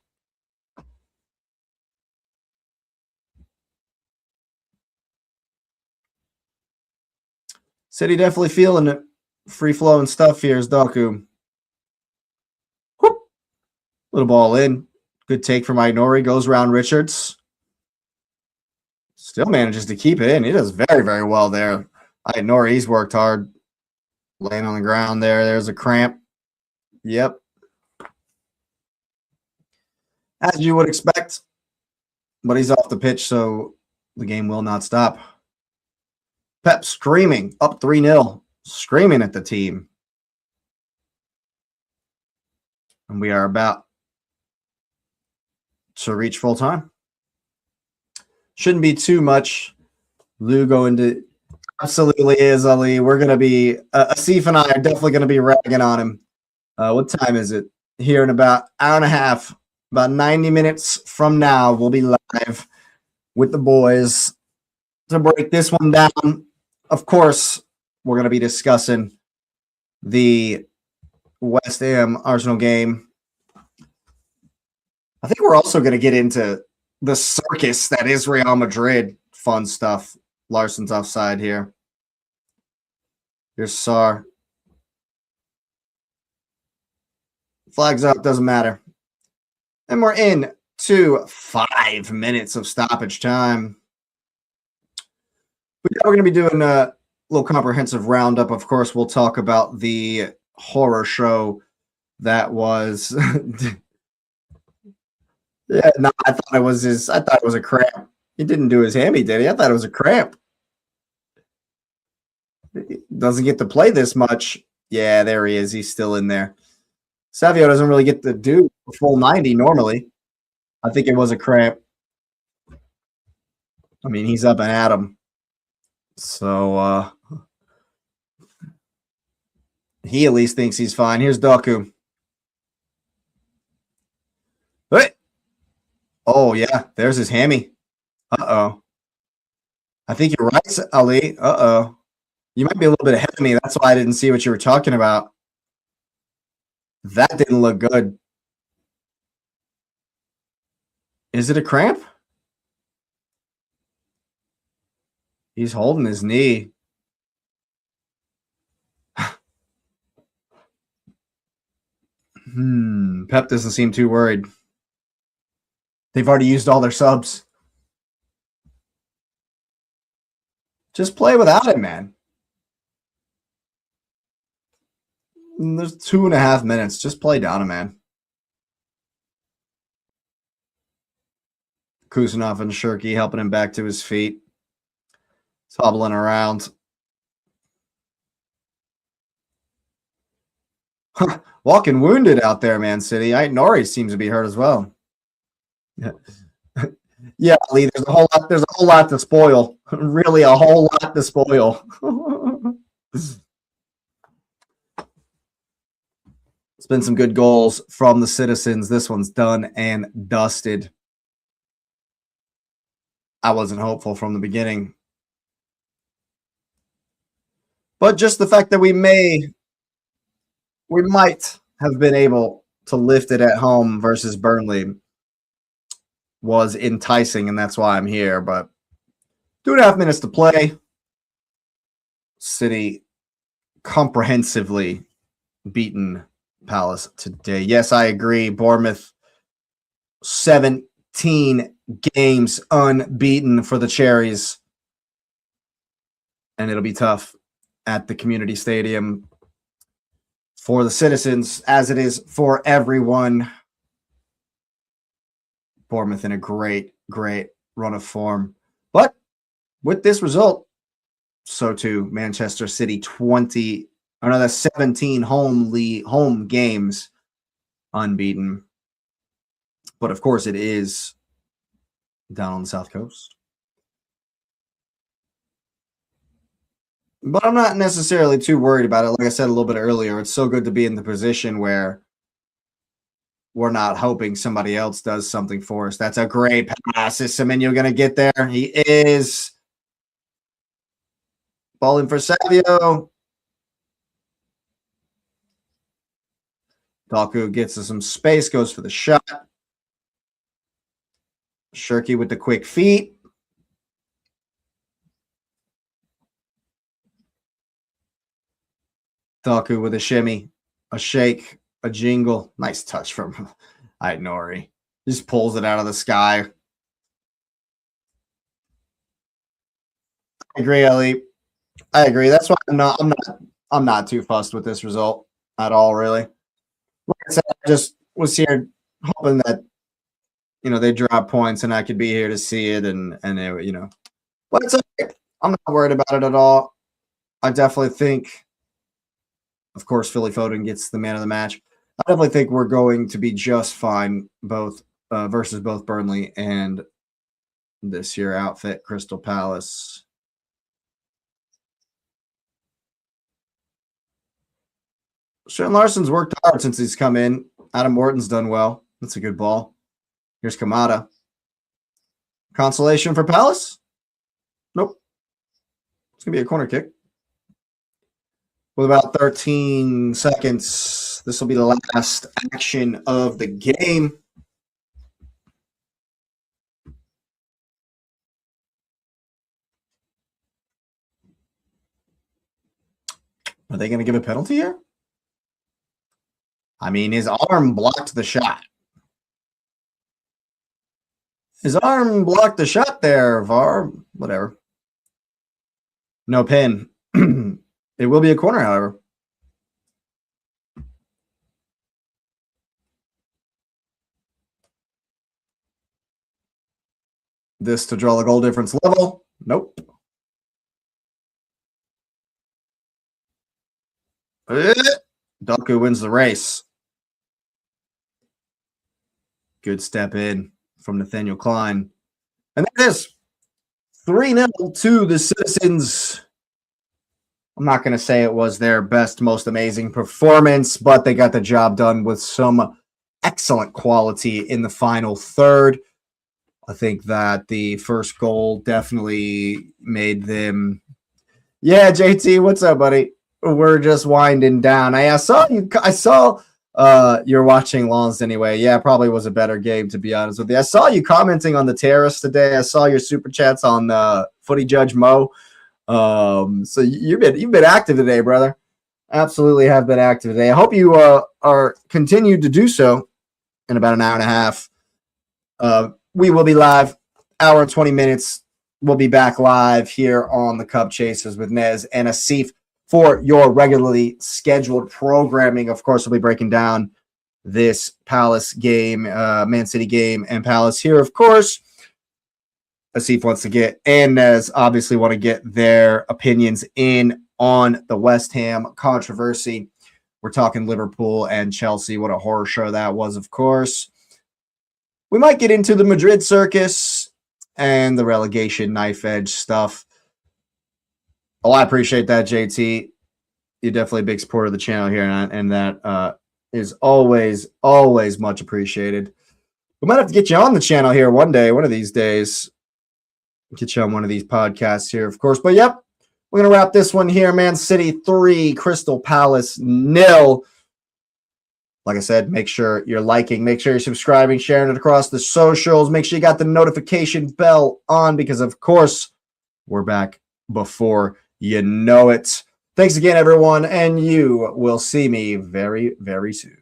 City definitely feeling it. Free flowing stuff here is Doku. Whoop. Little ball in. Good take from Ainori. Goes around Richards. Still manages to keep it in. He does very, very well there. Ainori, he's worked hard. Laying on the ground there. There's a cramp. Yep. As you would expect. But he's off the pitch, so the game will not stop. Pep screaming, up 3-0, screaming at the team. And we are about to reach full time. Shouldn't be too much. Lou going to absolutely is, Ali. We're going to be, Asif and I are definitely going to be ragging on him. What time is it? Here in about an hour and a half, about 90 minutes from now, we'll be live with the boys to break this one down. Of course, we're going to be discussing the West Ham Arsenal game. I think we're also going to get into the circus that is Real Madrid. Fun stuff. Larson's offside here. Here's Sarr. Flags up, doesn't matter. And we're in to 5 minutes of stoppage time. But yeah, we're going to be doing a little comprehensive roundup. Of course, we'll talk about the horror show that was. Yeah, no, I thought it was his. I thought it was a cramp. He didn't do his hammy, did he? I thought it was a cramp. He doesn't get to play this much. Yeah, there he is. He's still in there. Savio doesn't really get to do a full 90 normally. I think it was a cramp. I mean, he's up and at him. So he at least thinks he's fine. Here's Doku. Hey. Oh, yeah. There's his hammy. Uh-oh. I think you're right, Ali. Uh-oh. You might be a little bit ahead of me. That's why I didn't see what you were talking about. That didn't look good. Is it a cramp? He's holding his knee. Pep doesn't seem too worried. They've already used all their subs. Just play without it, man. There's 2.5 minutes. Just play down, man. Kusanov and Shirky helping him back to his feet. He's hobbling around. Walking wounded out there, Man City. Nori seems to be hurt as well. Yeah, Lee, there's a whole lot to spoil. Really, a whole lot to spoil. It's been some good goals from the Citizens. This one's done and dusted. I wasn't hopeful from the beginning. But just the fact that we might have been able to lift it at home versus Burnley was enticing, and that's why I'm here. But 2.5 minutes to play. City comprehensively beaten Palace today. Yes, I agree. Bournemouth 17 games unbeaten for the Cherries. And it'll be tough at the community stadium for the Citizens, as it is for everyone. Bournemouth in a great, great run of form. But with this result, so too Manchester City 17 home games unbeaten. But of course it is down on the South Coast. But I'm not necessarily too worried about it. Like I said a little bit earlier, it's so good to be in the position where we're not hoping somebody else does something for us. That's a great pass. Is Semenyo going to get there? He is. Ball in for Savio. Doku gets some space, goes for the shot. Shirky with the quick feet. Doku with a shimmy, a shake, a jingle. Nice touch from Nori. Just pulls it out of the sky. I agree, Ellie. I agree. That's why I'm not too fussed with this result at all, really. Like I said, I just was here hoping that they drop points and I could be here to see it and but it's okay. I'm not worried about it at all. I definitely think, of course, Philly Foden gets the man of the match. I definitely think we're going to be just fine versus both Burnley and this year outfit, Crystal Palace. Sean Larson's worked hard since he's come in. Adam Morton's done well. That's a good ball. Here's Kamada. Consolation for Palace? Nope. It's going to be a corner kick. With about 13 seconds, this will be the last action of the game. Are they going to give a penalty here? I mean, his arm blocked the shot. His arm blocked the shot there, VAR. Whatever. No pin. It will be a corner, however. This to draw the goal difference level. Nope. Doku wins the race. Good step in from Nathaniel Klein. And there it is. 3-0 to the Citizens. I'm not going to say it was their best, most amazing performance, but they got the job done with some excellent quality in the final third. I think that the first goal definitely made them. Yeah, JT, what's up, buddy? We're just winding down. I saw you. I saw you're watching Lons anyway. Yeah, probably was a better game, to be honest with you. I saw you commenting on the Terrace today. I saw your super chats on Footy Judge Mo. So you've been active today, brother. Absolutely have been active today. I hope you are continued to do so in about an hour and a half. We will be live, hour and 20 minutes. We'll be back live here on the Cup Chasers with Nez and Asif for your regularly scheduled programming. Of course, we'll be breaking down this Palace game, Man City game, and Palace here, of course. Asif wants to get, and Nez obviously want to get their opinions in on the West Ham controversy. We're talking Liverpool and Chelsea. What a horror show that was, of course. We might get into the Madrid circus and the relegation knife edge stuff. Oh, I appreciate that, JT. You're definitely a big supporter of the channel here, and that is always, always much appreciated. We might have to get you on the channel here one day, one of these days. Get you on one of these podcasts here, of course. But, yep, we're going to wrap this one here. Man City 3, Crystal Palace 0. Like I said, make sure you're liking, make sure you're subscribing, sharing it across the socials. Make sure you got the notification bell on because, of course, we're back before you know it. Thanks again, everyone, and you will see me very, very soon.